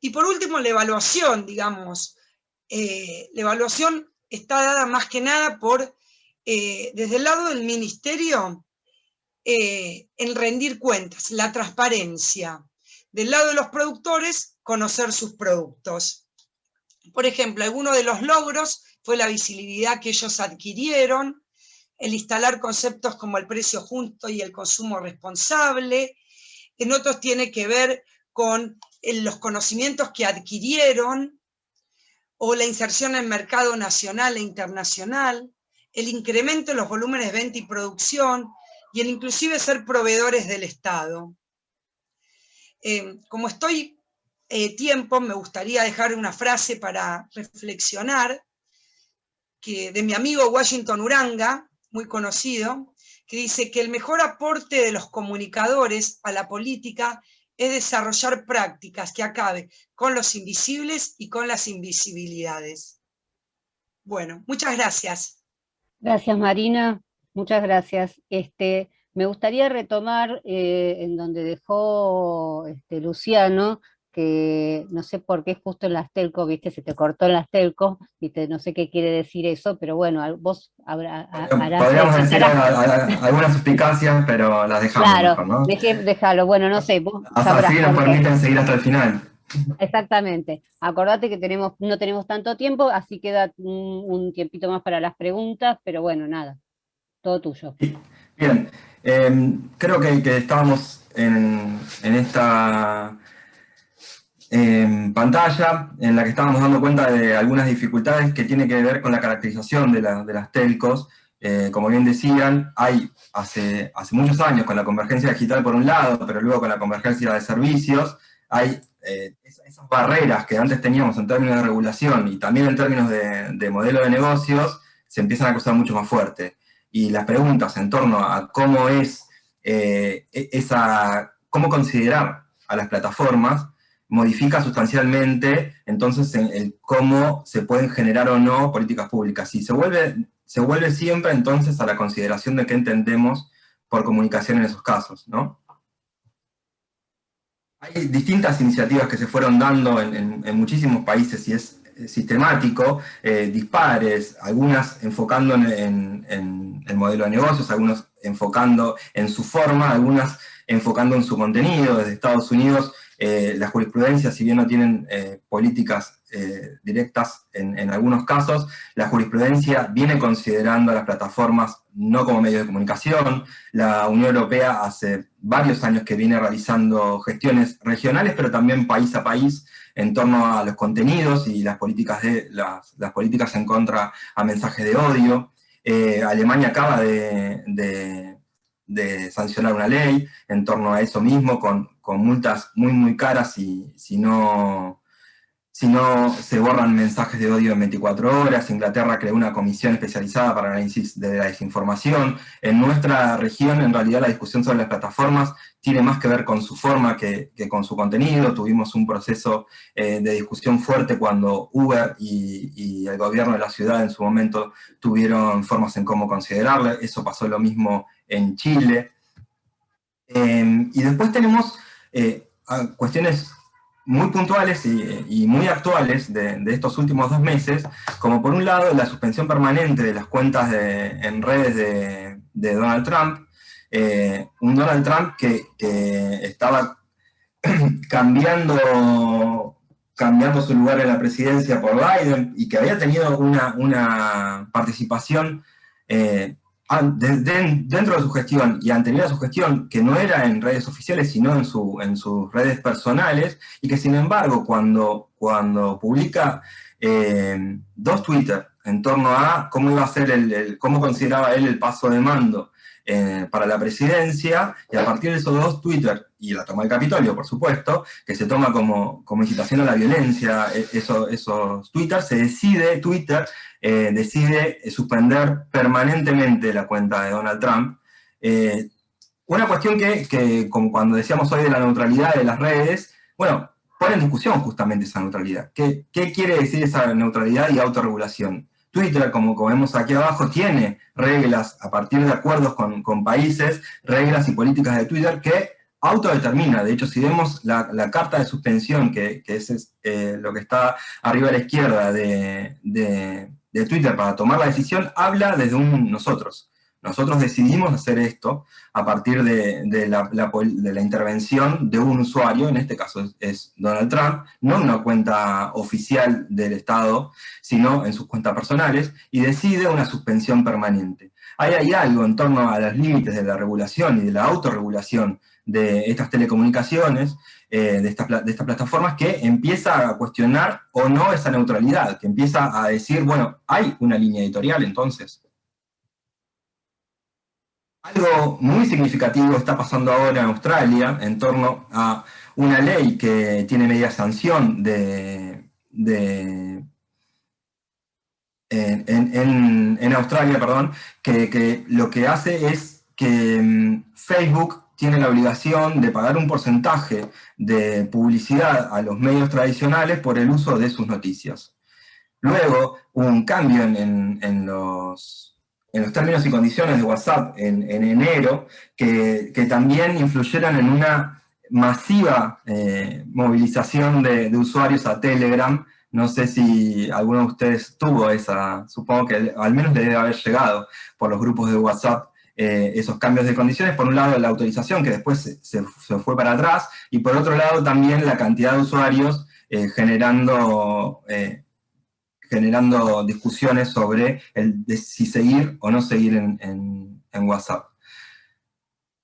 Y por último, la evaluación, digamos. La evaluación está dada más que nada por, desde el lado del ministerio, el rendir cuentas, la transparencia. Del lado de los productores, conocer sus productos. Por ejemplo, alguno de los logros fue la visibilidad que ellos adquirieron, el instalar conceptos como el precio justo y el consumo responsable. En otros tiene que ver con los conocimientos que adquirieron, o la inserción en el mercado nacional e internacional, el incremento en los volúmenes de venta y producción, y el inclusive ser proveedores del Estado. Como estoy tiempo, me gustaría dejar una frase para reflexionar, de mi amigo Washington Uranga, muy conocido, que dice que el mejor aporte de los comunicadores a la política es desarrollar prácticas que acaben con los invisibles y con las invisibilidades. Bueno, muchas gracias. Gracias, Marina, muchas gracias. Me gustaría retomar en donde dejó Luciano, que no sé por qué justo en las telcos, viste, se te cortó en las telcos, viste, no sé qué quiere decir eso, pero bueno, vos harás... Podríamos decir algunas suspicacias, pero las dejamos claro, mejor, ¿no? Déjalo, bueno, no sé, vos sabrás. Así nos permiten seguir hasta el final. Exactamente. Acordate que no tenemos tanto tiempo, así queda un tiempito más para las preguntas, pero bueno, nada, todo tuyo. Bien, creo que estábamos en esta pantalla en la que estábamos dando cuenta de algunas dificultades que tienen que ver con la caracterización de las telcos. Como bien decían, hay hace muchos años con la convergencia digital por un lado, pero luego con la convergencia de servicios, hay esas barreras que antes teníamos en términos de regulación y también en términos de modelo de negocios, se empiezan a acusar mucho más fuerte. Y las preguntas en torno a cómo cómo considerar a las plataformas modifica sustancialmente entonces el cómo se pueden generar o no políticas públicas. Y se vuelve siempre entonces a la consideración de qué entendemos por comunicación en esos casos, ¿no? Hay distintas iniciativas que se fueron dando en muchísimos países y es sistemático, dispares, algunas enfocando en el modelo de negocios, algunos enfocando en su forma, algunas enfocando en su contenido. Desde Estados Unidos, la jurisprudencia, si bien no tienen políticas directas en algunos casos, la jurisprudencia viene considerando a las plataformas no como medios de comunicación. La Unión Europea hace varios años que viene realizando gestiones regionales, pero también país a país, en torno a los contenidos y las políticas las políticas en contra a mensajes de odio. Alemania acaba de sancionar una ley en torno a eso mismo, con multas muy, muy caras si no se borran mensajes de odio en 24 horas. Inglaterra creó una comisión especializada para análisis de la desinformación. En nuestra región, en realidad, la discusión sobre las plataformas tiene más que ver con su forma que con su contenido. Tuvimos un proceso de discusión fuerte cuando Uber y el gobierno de la ciudad en su momento tuvieron formas en cómo considerarle. Eso pasó lo mismo en Chile. Y después tenemos cuestiones muy puntuales y muy actuales de estos últimos 2 meses, como por un lado la suspensión permanente de las cuentas en redes de Donald Trump, un Donald Trump que estaba cambiando su lugar en la presidencia por Biden y que había tenido una participación dentro de su gestión y anterior a su gestión, que no era en redes oficiales, sino en sus redes personales, y que sin embargo, cuando publica 2 Twitter en torno a cómo iba a ser cómo consideraba él el paso de mando para la presidencia, y a partir de esos dos, Twitter, y la toma del Capitolio, por supuesto, que se toma como incitación a la violencia, esos Twitter, Twitter decide suspender permanentemente la cuenta de Donald Trump. Una cuestión que, como cuando decíamos hoy de la neutralidad de las redes, bueno, pone en discusión justamente esa neutralidad. ¿Qué quiere decir esa neutralidad y autorregulación? Twitter, como vemos aquí abajo, tiene reglas a partir de acuerdos con países, reglas y políticas de Twitter que autodetermina. De hecho, si vemos la carta de suspensión, que es lo que está arriba a la izquierda de Twitter para tomar la decisión, habla desde un nosotros. Nosotros decidimos hacer esto a partir de la intervención de un usuario, en este caso es Donald Trump, no en una cuenta oficial del Estado, sino en sus cuentas personales, y decide una suspensión permanente. Ahí hay algo en torno a los límites de la regulación y de la autorregulación de estas telecomunicaciones, de estas plataformas, que empieza a cuestionar o no esa neutralidad, que empieza a decir, bueno, hay una línea editorial entonces. Algo muy significativo está pasando ahora en Australia en torno a una ley que tiene media sanción en Australia, perdón, que lo que hace es que Facebook tiene la obligación de pagar un porcentaje de publicidad a los medios tradicionales por el uso de sus noticias. Luego, hubo un cambio en los términos y condiciones de WhatsApp en enero, que también influyeron en una masiva movilización de usuarios a Telegram. No sé si alguno de ustedes tuvo esa, supongo que al menos le debe haber llegado por los grupos de WhatsApp esos cambios de condiciones. Por un lado, la autorización, que después se fue para atrás, y por otro lado también la cantidad de usuarios generando discusiones sobre si seguir o no seguir en WhatsApp.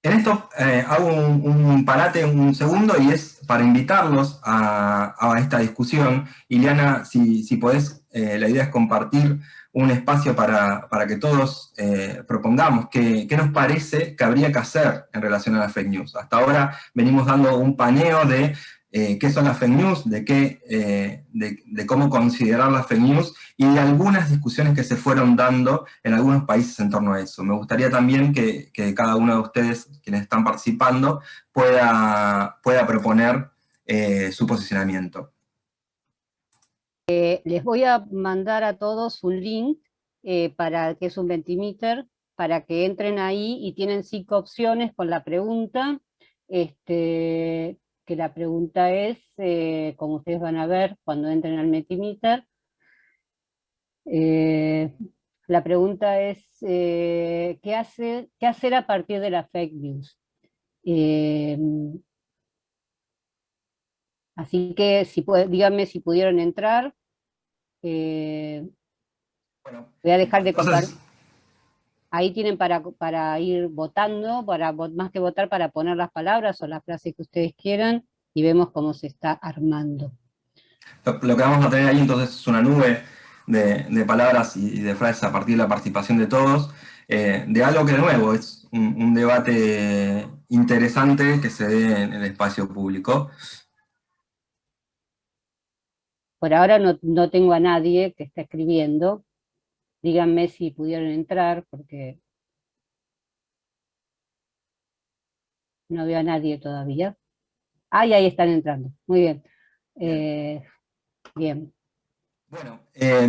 En esto hago un parate un segundo, y es para invitarlos a esta discusión. Ileana, si podés, la idea es compartir un espacio para que todos propongamos qué nos parece que habría que hacer en relación a las fake news. Hasta ahora venimos dando un paneo de qué son las fake news, de cómo considerar las fake news, y de algunas discusiones que se fueron dando en algunos países en torno a eso. Me gustaría también que cada uno de ustedes, quienes están participando, pueda proponer su posicionamiento. Les voy a mandar a todos un link que es un Mentimeter, para que entren ahí, y tienen 5 opciones con la pregunta, que la pregunta es, como ustedes van a ver cuando entren al Mentimeter, la pregunta es, ¿qué hacer a partir de la fake news? Así que díganme si pudieron entrar. Bueno, voy a dejar de compartir. Ahí tienen para ir votando, más que votar, para poner las palabras o las frases que ustedes quieran, y vemos cómo se está armando. Lo que vamos a tener ahí entonces es una nube de palabras y de frases a partir de la participación de todos, de algo que de nuevo es un debate interesante que se dé en el espacio público. Por ahora no tengo a nadie que esté escribiendo. Díganme si pudieron entrar, porque no veo a nadie todavía. Ahí están entrando. Muy bien. Bien. Bueno,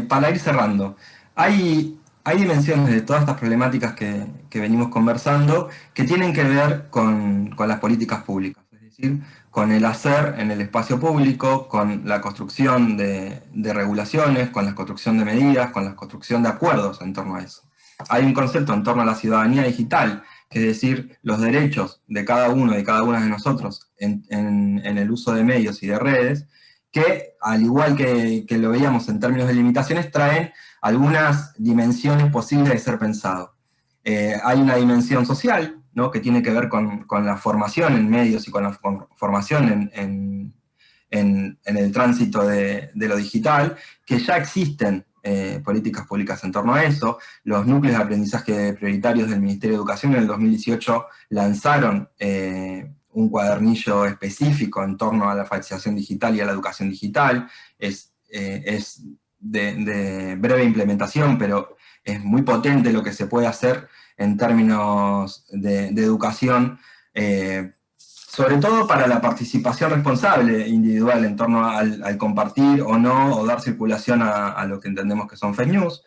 para ir cerrando, hay dimensiones de todas estas problemáticas que venimos conversando que tienen que ver con las políticas públicas, es decir, con el hacer en el espacio público, con la construcción de regulaciones, con la construcción de medidas, con la construcción de acuerdos en torno a eso. Hay un concepto en torno a la ciudadanía digital, que es decir, los derechos de cada uno y cada una de nosotros en el uso de medios y de redes, que, al igual que lo veíamos en términos de limitaciones, traen algunas dimensiones posibles de ser pensado. Hay una dimensión social, ¿no?, que tiene que ver con la formación en medios y con la formación en el tránsito de lo digital, que ya existen políticas públicas en torno a eso. Los núcleos de aprendizaje prioritarios del Ministerio de Educación en el 2018 lanzaron un cuadernillo específico en torno a la alfabetización digital y a la educación digital. Es de breve implementación, pero es muy potente lo que se puede hacer en términos de educación, sobre todo para la participación responsable individual en torno al compartir o no, o dar circulación a lo que entendemos que son fake news.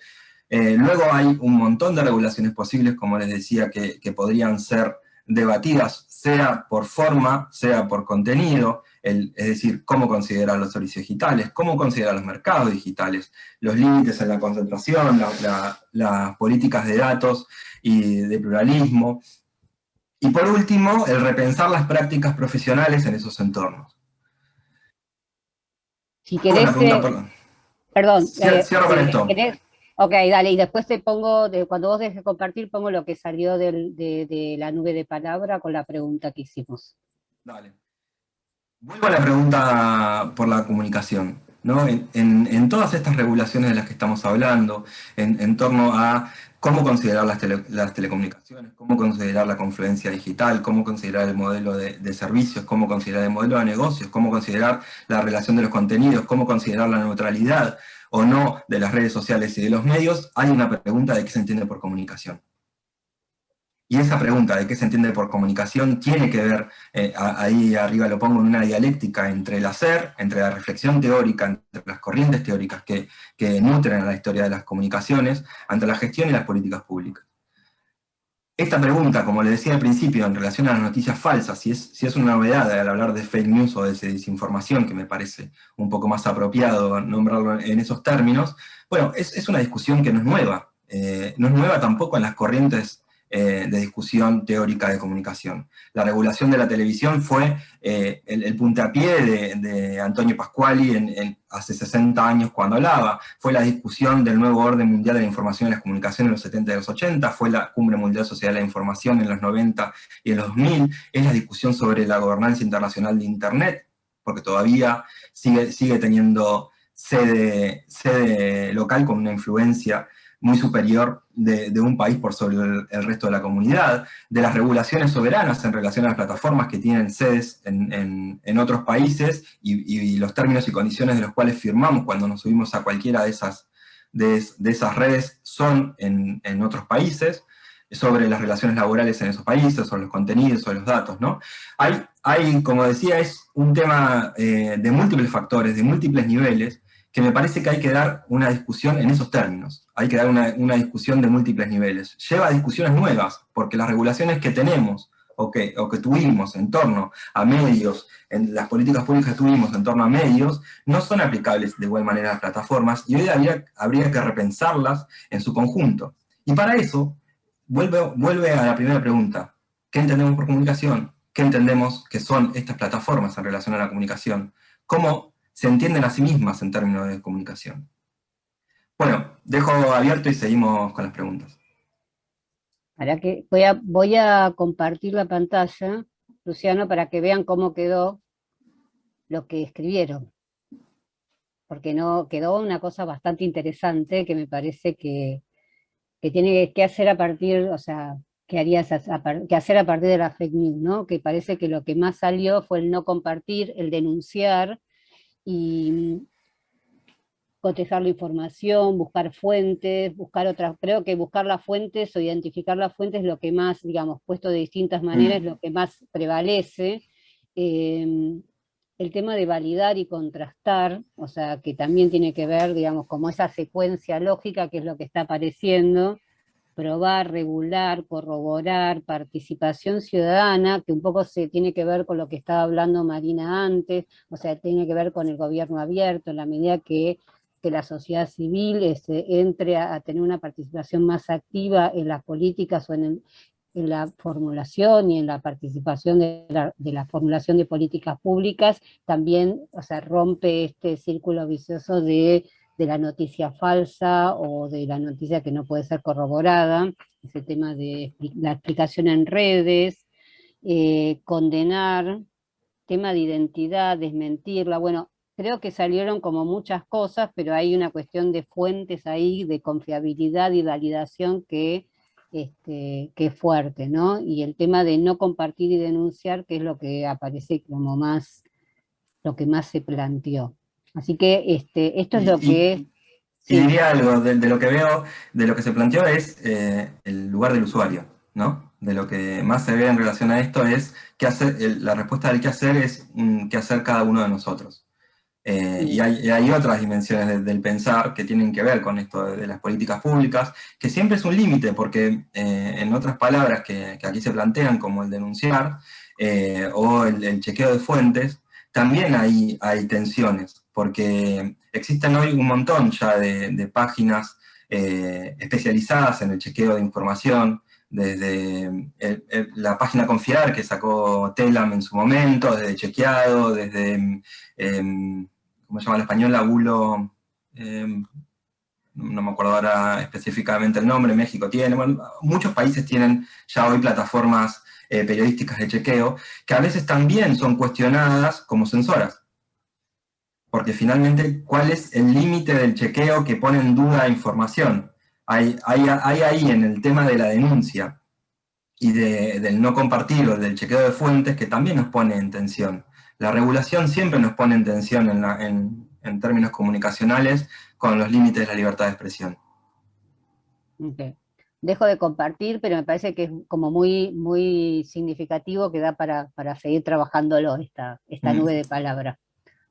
Luego hay un montón de regulaciones posibles, como les decía, que podrían ser debatidas, sea por forma, sea por contenido, es decir, cómo considerar los servicios digitales, cómo considerar los mercados digitales, los límites en la concentración, las políticas de datos y de pluralismo. Y por último, el repensar las prácticas profesionales en esos entornos. Si querés, perdón, Cierro con esto. Ok, dale, y después te pongo, cuando vos dejes de compartir, pongo lo que salió de la nube de palabra con la pregunta que hicimos. Dale. Vuelvo a la pregunta por la comunicación, ¿no? En todas estas regulaciones de las que estamos hablando, en torno a cómo considerar las telecomunicaciones, cómo considerar la confluencia digital, cómo considerar el modelo de servicios, cómo considerar el modelo de negocios, cómo considerar la relación de los contenidos, cómo considerar la neutralidad o no de las redes sociales y de los medios, hay una pregunta de qué se entiende por comunicación. Y esa pregunta de qué se entiende por comunicación tiene que ver, ahí arriba lo pongo en una dialéctica entre el hacer, entre la reflexión teórica, entre las corrientes teóricas que nutren a la historia de las comunicaciones, ante la gestión y las políticas públicas. Esta pregunta, como le decía al principio, en relación a las noticias falsas, si es una novedad al hablar de fake news o de desinformación, que me parece un poco más apropiado nombrarlo en esos términos, bueno, es una discusión que no es nueva. No es nueva tampoco en las corrientes de discusión teórica de comunicación. La regulación de la televisión fue el puntapié de Antonio Pasquali hace 60 años cuando hablaba, fue la discusión del nuevo orden mundial de la información y las comunicaciones en los 70 y los 80, fue la Cumbre Mundial de Sociedad de la Información en los 90 y en los 2000, es la discusión sobre la gobernanza internacional de Internet, porque todavía sigue teniendo sede local con una influencia muy superior de un país por sobre el resto de la comunidad, de las regulaciones soberanas en relación a las plataformas que tienen sedes en otros países y los términos y condiciones de los cuales firmamos cuando nos subimos a cualquiera de esas redes son en otros países, sobre las relaciones laborales en esos países, sobre los contenidos, sobre los datos, ¿no? Hay, como decía, es un tema de múltiples factores, de múltiples niveles, que me parece que hay que dar una discusión en esos términos, hay que dar una discusión de múltiples niveles. Lleva a discusiones nuevas, porque las regulaciones que tenemos, o que tuvimos en torno a medios, en las políticas públicas que tuvimos en torno a medios, no son aplicables de igual manera a las plataformas, y hoy habría que repensarlas en su conjunto. Y para eso, vuelve a la primera pregunta, ¿qué entendemos por comunicación? ¿Qué entendemos que son estas plataformas en relación a la comunicación? ¿Cómo se entienden a sí mismas en términos de comunicación? Bueno, dejo abierto y seguimos con las preguntas. Para que voy a compartir la pantalla, Luciano, para que vean cómo quedó lo que escribieron. Porque no quedó una cosa bastante interesante que me parece que tiene que hacer a partir, o sea, que hacer a partir de la fake news, ¿no? Que parece que lo que más salió fue el no compartir, el denunciar, y cotejar la información, buscar fuentes, buscar otras, creo que buscar las fuentes o identificar las fuentes es lo que más, digamos, puesto de distintas maneras, es lo que más prevalece. El tema de validar y contrastar, o sea, que también tiene que ver, digamos, como esa secuencia lógica que es lo que está apareciendo, probar, regular, corroborar, participación ciudadana, que un poco se tiene que ver con lo que estaba hablando Marina antes, o sea, tiene que ver con el gobierno abierto, en la medida que la sociedad civil entre a tener una participación más activa en las políticas o en la formulación y en la participación de la formulación de políticas públicas, también, o sea, rompe este círculo vicioso de la noticia falsa o de la noticia que no puede ser corroborada, ese tema de la explicación en redes, condenar, tema de identidad, desmentirla, bueno, creo que salieron como muchas cosas, pero hay una cuestión de fuentes ahí, de confiabilidad y validación que es fuerte, ¿no? Y el tema de no compartir y denunciar, que es lo que aparece como más, lo que más se planteó. Así que esto es lo que es, Y sí, diría algo, de lo que veo, de lo que se planteó es el lugar del usuario, ¿no? De lo que más se ve en relación a esto es qué hacer, la respuesta del qué hacer es qué hacer cada uno de nosotros. Y hay otras dimensiones del pensar que tienen que ver con esto de las políticas públicas, que siempre es un límite, porque en otras palabras que aquí se plantean, como el denunciar o el chequeo de fuentes, también hay tensiones, porque existen hoy un montón ya de páginas especializadas en el chequeo de información, desde la página Confiar que sacó Telam en su momento, desde Chequeado, desde... ¿cómo se llama la española? Bulo, no me acuerdo ahora específicamente el nombre, México tiene, bueno, muchos países tienen ya hoy plataformas periodísticas de chequeo, que a veces también son cuestionadas como censoras. Porque finalmente, ¿cuál es el límite del chequeo que pone en duda información? Hay ahí en el tema de la denuncia y del no compartir o del chequeo de fuentes que también nos pone en tensión. La regulación siempre nos pone en tensión en términos comunicacionales con los límites de la libertad de expresión. ok. Dejo de compartir, pero me parece que es como muy, muy significativo que da para seguir trabajándolo esta nube de palabras.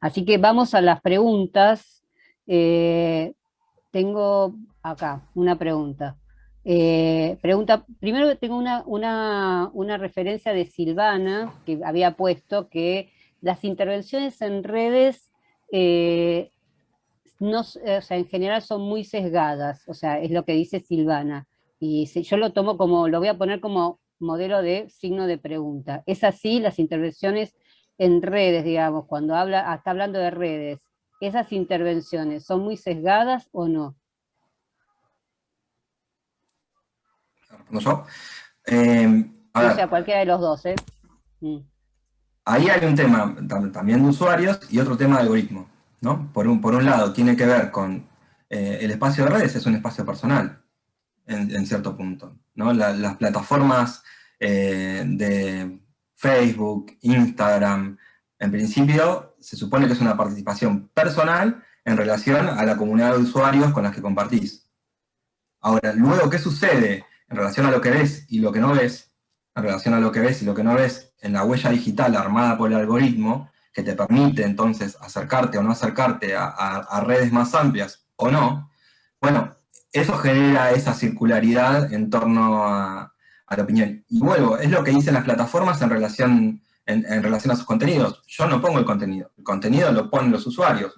Así que vamos a las preguntas. Tengo acá una pregunta. Primero tengo una referencia de Silvana, que había puesto que las intervenciones en redes, no, o sea, en general son muy sesgadas, o sea, es lo que dice Silvana. Y si, yo lo tomo como, lo voy a poner como modelo de signo de pregunta. ¿Es así las intervenciones en redes, digamos, cuando está hablando de redes, esas intervenciones son muy sesgadas o no? ¿Respondo yo? A No ver, sea cualquiera de los dos, ¿eh? Mm. ahí hay un tema también de usuarios y otro tema de algoritmo, ¿no? Por un lado, tiene que ver con el espacio de redes, es un espacio personal, en cierto punto, ¿no? Las plataformas de Facebook, Instagram, en principio se supone que es una participación personal en relación a la comunidad de usuarios con las que compartís. Ahora, luego, ¿qué sucede en relación a lo que ves y lo que no ves? En relación a lo que ves y lo que no ves en la huella digital armada por el algoritmo, que te permite entonces acercarte o no acercarte a redes más amplias o no, bueno, eso genera esa circularidad en torno a la opinión. Y vuelvo, es lo que dicen las plataformas en relación a sus contenidos. Yo no pongo el contenido lo ponen los usuarios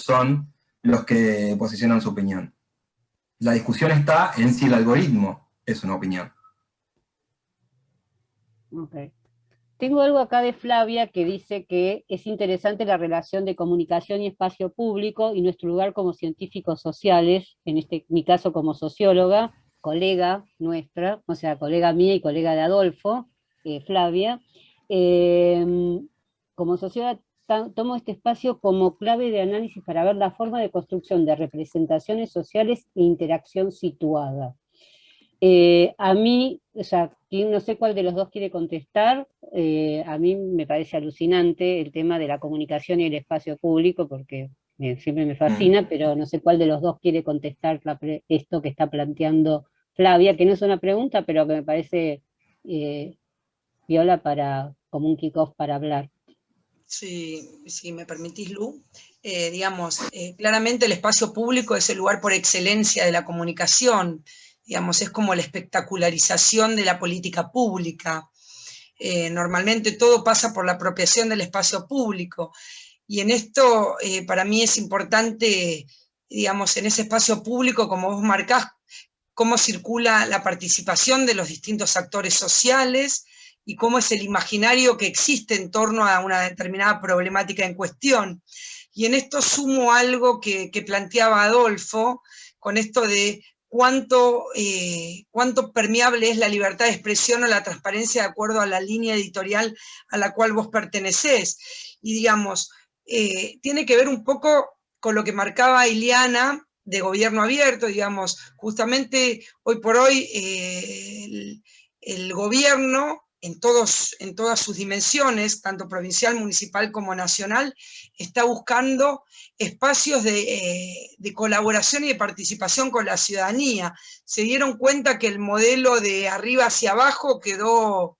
son los que posicionan su opinión. La discusión está en si el algoritmo es una opinión. Okay. Tengo algo acá de Flavia que dice que es interesante la relación de comunicación y espacio público y nuestro lugar como científicos sociales, mi caso como socióloga, colega nuestra, o sea, colega mía y colega de Adolfo, Flavia. Como socióloga tomo este espacio como clave de análisis para ver la forma de construcción de representaciones sociales e interacción situada. A mí, o sea, no sé cuál de los dos quiere contestar, a mí me parece alucinante el tema de la comunicación y el espacio público, porque siempre me fascina, pero no sé cuál de los dos quiere contestar esto que está planteando Flavia, que no es una pregunta, pero que me parece viola como un kickoff para hablar. Sí, si me permitís, Lu, digamos, claramente el espacio público es el lugar por excelencia de la comunicación, digamos, es como la espectacularización de la política pública. Normalmente todo pasa por la apropiación del espacio público, y en esto para mí es importante, digamos, en ese espacio público, como vos marcás, cómo circula la participación de los distintos actores sociales y cómo es el imaginario que existe en torno a una determinada problemática en cuestión. Y en esto sumo algo que planteaba Adolfo, con esto de cuánto permeable es la libertad de expresión o la transparencia de acuerdo a la línea editorial a la cual vos pertenecés. Y digamos, tiene que ver un poco con lo que marcaba Ileana de gobierno abierto, digamos, justamente hoy por hoy el gobierno en todas sus dimensiones, tanto provincial, municipal como nacional, está buscando espacios de colaboración y de participación con la ciudadanía. Se dieron cuenta que el modelo de arriba hacia abajo quedó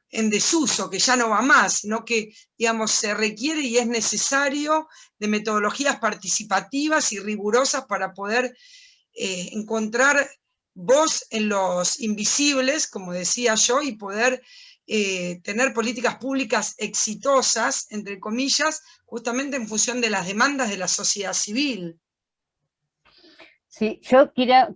en desuso, que ya no va más, sino que, digamos, se requiere y es necesario de metodologías participativas y rigurosas para poder encontrar voz en los invisibles, como decía yo, y poder tener políticas públicas exitosas, entre comillas, justamente en función de las demandas de la sociedad civil. Sí, yo quería,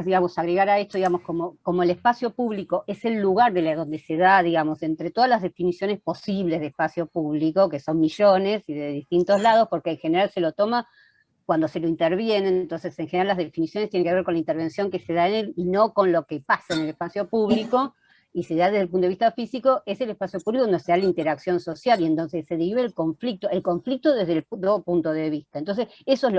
digamos, agregar a esto, digamos, como el espacio público es el lugar donde se da, digamos, entre todas las definiciones posibles de espacio público, que son millones y de distintos lados, porque en general se lo toma cuando se lo interviene, entonces en general las definiciones tienen que ver con la intervención que se da en él y no con lo que pasa en el espacio público, y se da desde el punto de vista físico, es el espacio público donde se da la interacción social, y entonces se vive el conflicto desde el punto de vista. Entonces eso es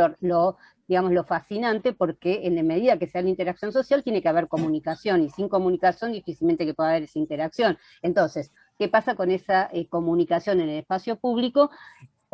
digamos, lo fascinante, porque en la medida que se da la interacción social tiene que haber comunicación, y sin comunicación difícilmente que pueda haber esa interacción. Entonces, ¿qué pasa con esa comunicación en el espacio público?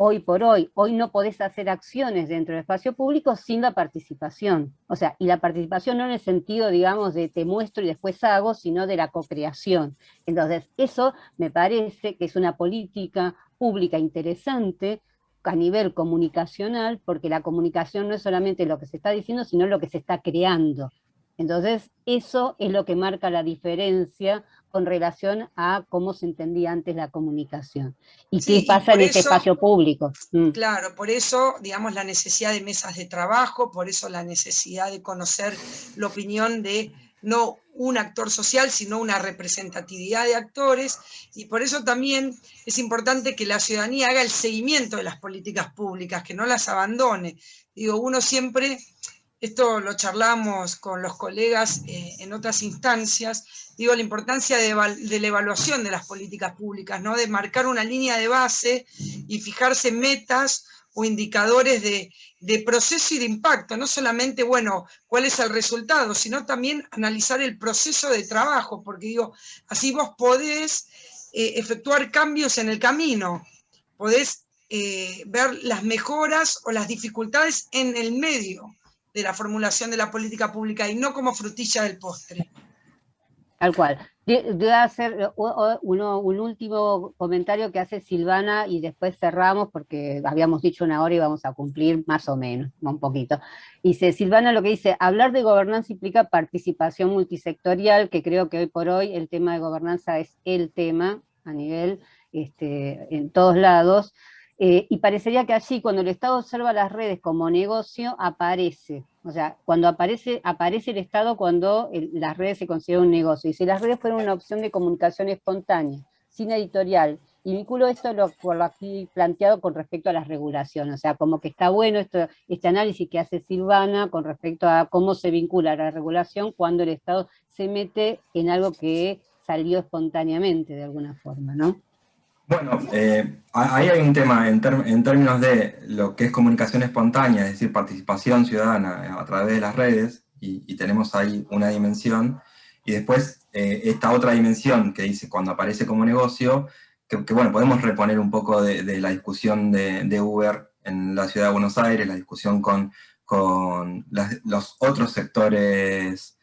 Hoy por hoy no podés hacer acciones dentro del espacio público sin la participación. O sea, y la participación no en el sentido, digamos, de te muestro y después hago, sino de la co-creación. Entonces, eso me parece que es una política pública interesante a nivel comunicacional, porque la comunicación no es solamente lo que se está diciendo, sino lo que se está creando. Entonces, eso es lo que marca la diferencia con relación a cómo se entendía antes la comunicación. ¿Y Sí, qué pasa en ese eso, espacio público? claro, por eso, digamos, la necesidad de mesas de trabajo, por eso la necesidad de conocer la opinión de no un actor social, sino una representatividad de actores, y por eso también es importante que la ciudadanía haga el seguimiento de las políticas públicas, que no las abandone. Digo, uno siempre, esto lo charlamos con los colegas en otras instancias, digo, la importancia de la evaluación de las políticas públicas, ¿no? De marcar una línea de base y fijarse metas o indicadores de proceso y de impacto, no solamente, bueno, cuál es el resultado, sino también analizar el proceso de trabajo, porque digo, así vos podés efectuar cambios en el camino, podés ver las mejoras o las dificultades en el medio de la formulación de la política pública y no como frutilla del postre. Tal cual. Voy a hacer un último comentario que hace Silvana y después cerramos, porque habíamos dicho 1 hora y vamos a cumplir más o menos, un poquito. Dice Silvana, lo que dice: hablar de gobernanza implica participación multisectorial, que creo que hoy por hoy el tema de gobernanza es el tema a nivel, en todos lados. Y parecería que allí, cuando el Estado observa las redes como negocio, aparece. O sea, cuando aparece el Estado cuando las redes se consideran un negocio. Y si las redes fueron una opción de comunicación espontánea, sin editorial, y vinculo esto por lo aquí planteado con respecto a las regulaciones. O sea, como que está bueno este análisis que hace Silvana con respecto a cómo se vincula la regulación cuando el Estado se mete en algo que salió espontáneamente de alguna forma, ¿no? Bueno, ahí hay un tema en términos de lo que es comunicación espontánea, es decir, participación ciudadana a través de las redes, y tenemos ahí una dimensión, y después esta otra dimensión que dice cuando aparece como negocio, que bueno, podemos reponer un poco de la discusión de Uber en la ciudad de Buenos Aires, la discusión con los otros sectores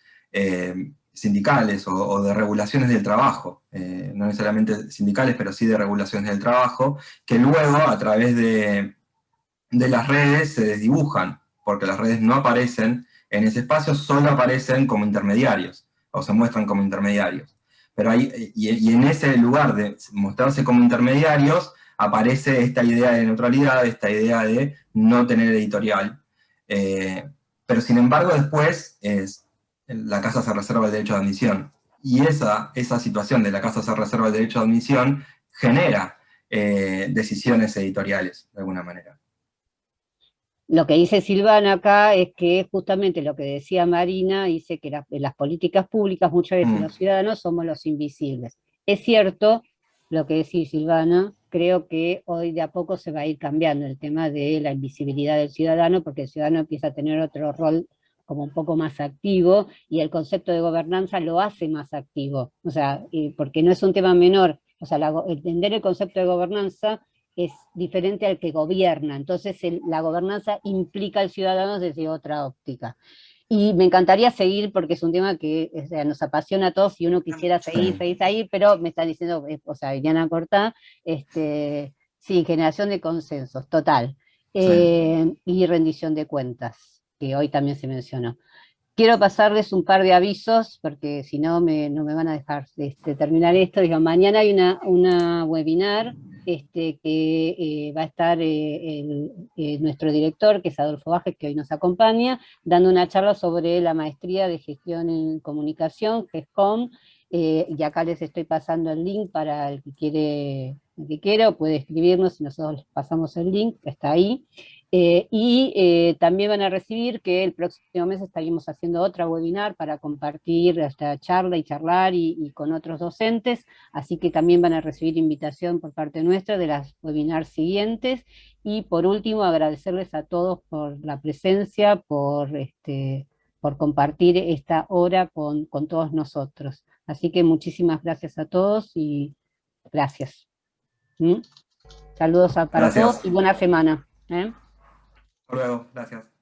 sindicales o de regulaciones del trabajo, no necesariamente sindicales, pero sí de regulaciones del trabajo, que luego a través de las redes se desdibujan, porque las redes no aparecen en ese espacio, solo aparecen como intermediarios, o se muestran como intermediarios. Pero ahí, y en ese lugar de mostrarse como intermediarios, aparece esta idea de neutralidad, esta idea de no tener editorial. Pero sin embargo después la casa se reserva el derecho de admisión. Y esa situación de la casa se reserva el derecho de admisión genera decisiones editoriales, de alguna manera. Lo que dice Silvana acá es que justamente lo que decía Marina, dice que las políticas públicas muchas veces los ciudadanos somos los invisibles. Es cierto lo que decís, Silvana, creo que hoy de a poco se va a ir cambiando el tema de la invisibilidad del ciudadano, porque el ciudadano empieza a tener otro rol como un poco más activo, y el concepto de gobernanza lo hace más activo, o sea, porque no es un tema menor, o sea, entender el concepto de gobernanza es diferente al que gobierna, entonces la gobernanza implica al ciudadano desde otra óptica. Y me encantaría seguir porque es un tema que, o sea, nos apasiona a todos y uno quisiera seguir, pero me está diciendo, o sea, Diana Cortá, sí, generación de consensos, total. Sí. Y rendición de cuentas, que hoy también se mencionó. Quiero pasarles un par de avisos, porque si no, no me van a dejar terminar esto. Digo, mañana hay una webinar que va a estar nuestro director, que es Adolfo Bajes, que hoy nos acompaña, dando una charla sobre la maestría de gestión en comunicación, GESCOM, y acá les estoy pasando el link para el que quiera, o puede escribirnos y nosotros les pasamos el link, que está ahí. También van a recibir que el próximo mes estaremos haciendo otra webinar para compartir esta charla y charlar y con otros docentes, así que también van a recibir invitación por parte nuestra de las webinars siguientes. Y por último, agradecerles a todos por la presencia, por compartir esta hora con todos nosotros. Así que muchísimas gracias a todos y gracias. Saludos para todos y buena semana. Hasta luego, gracias.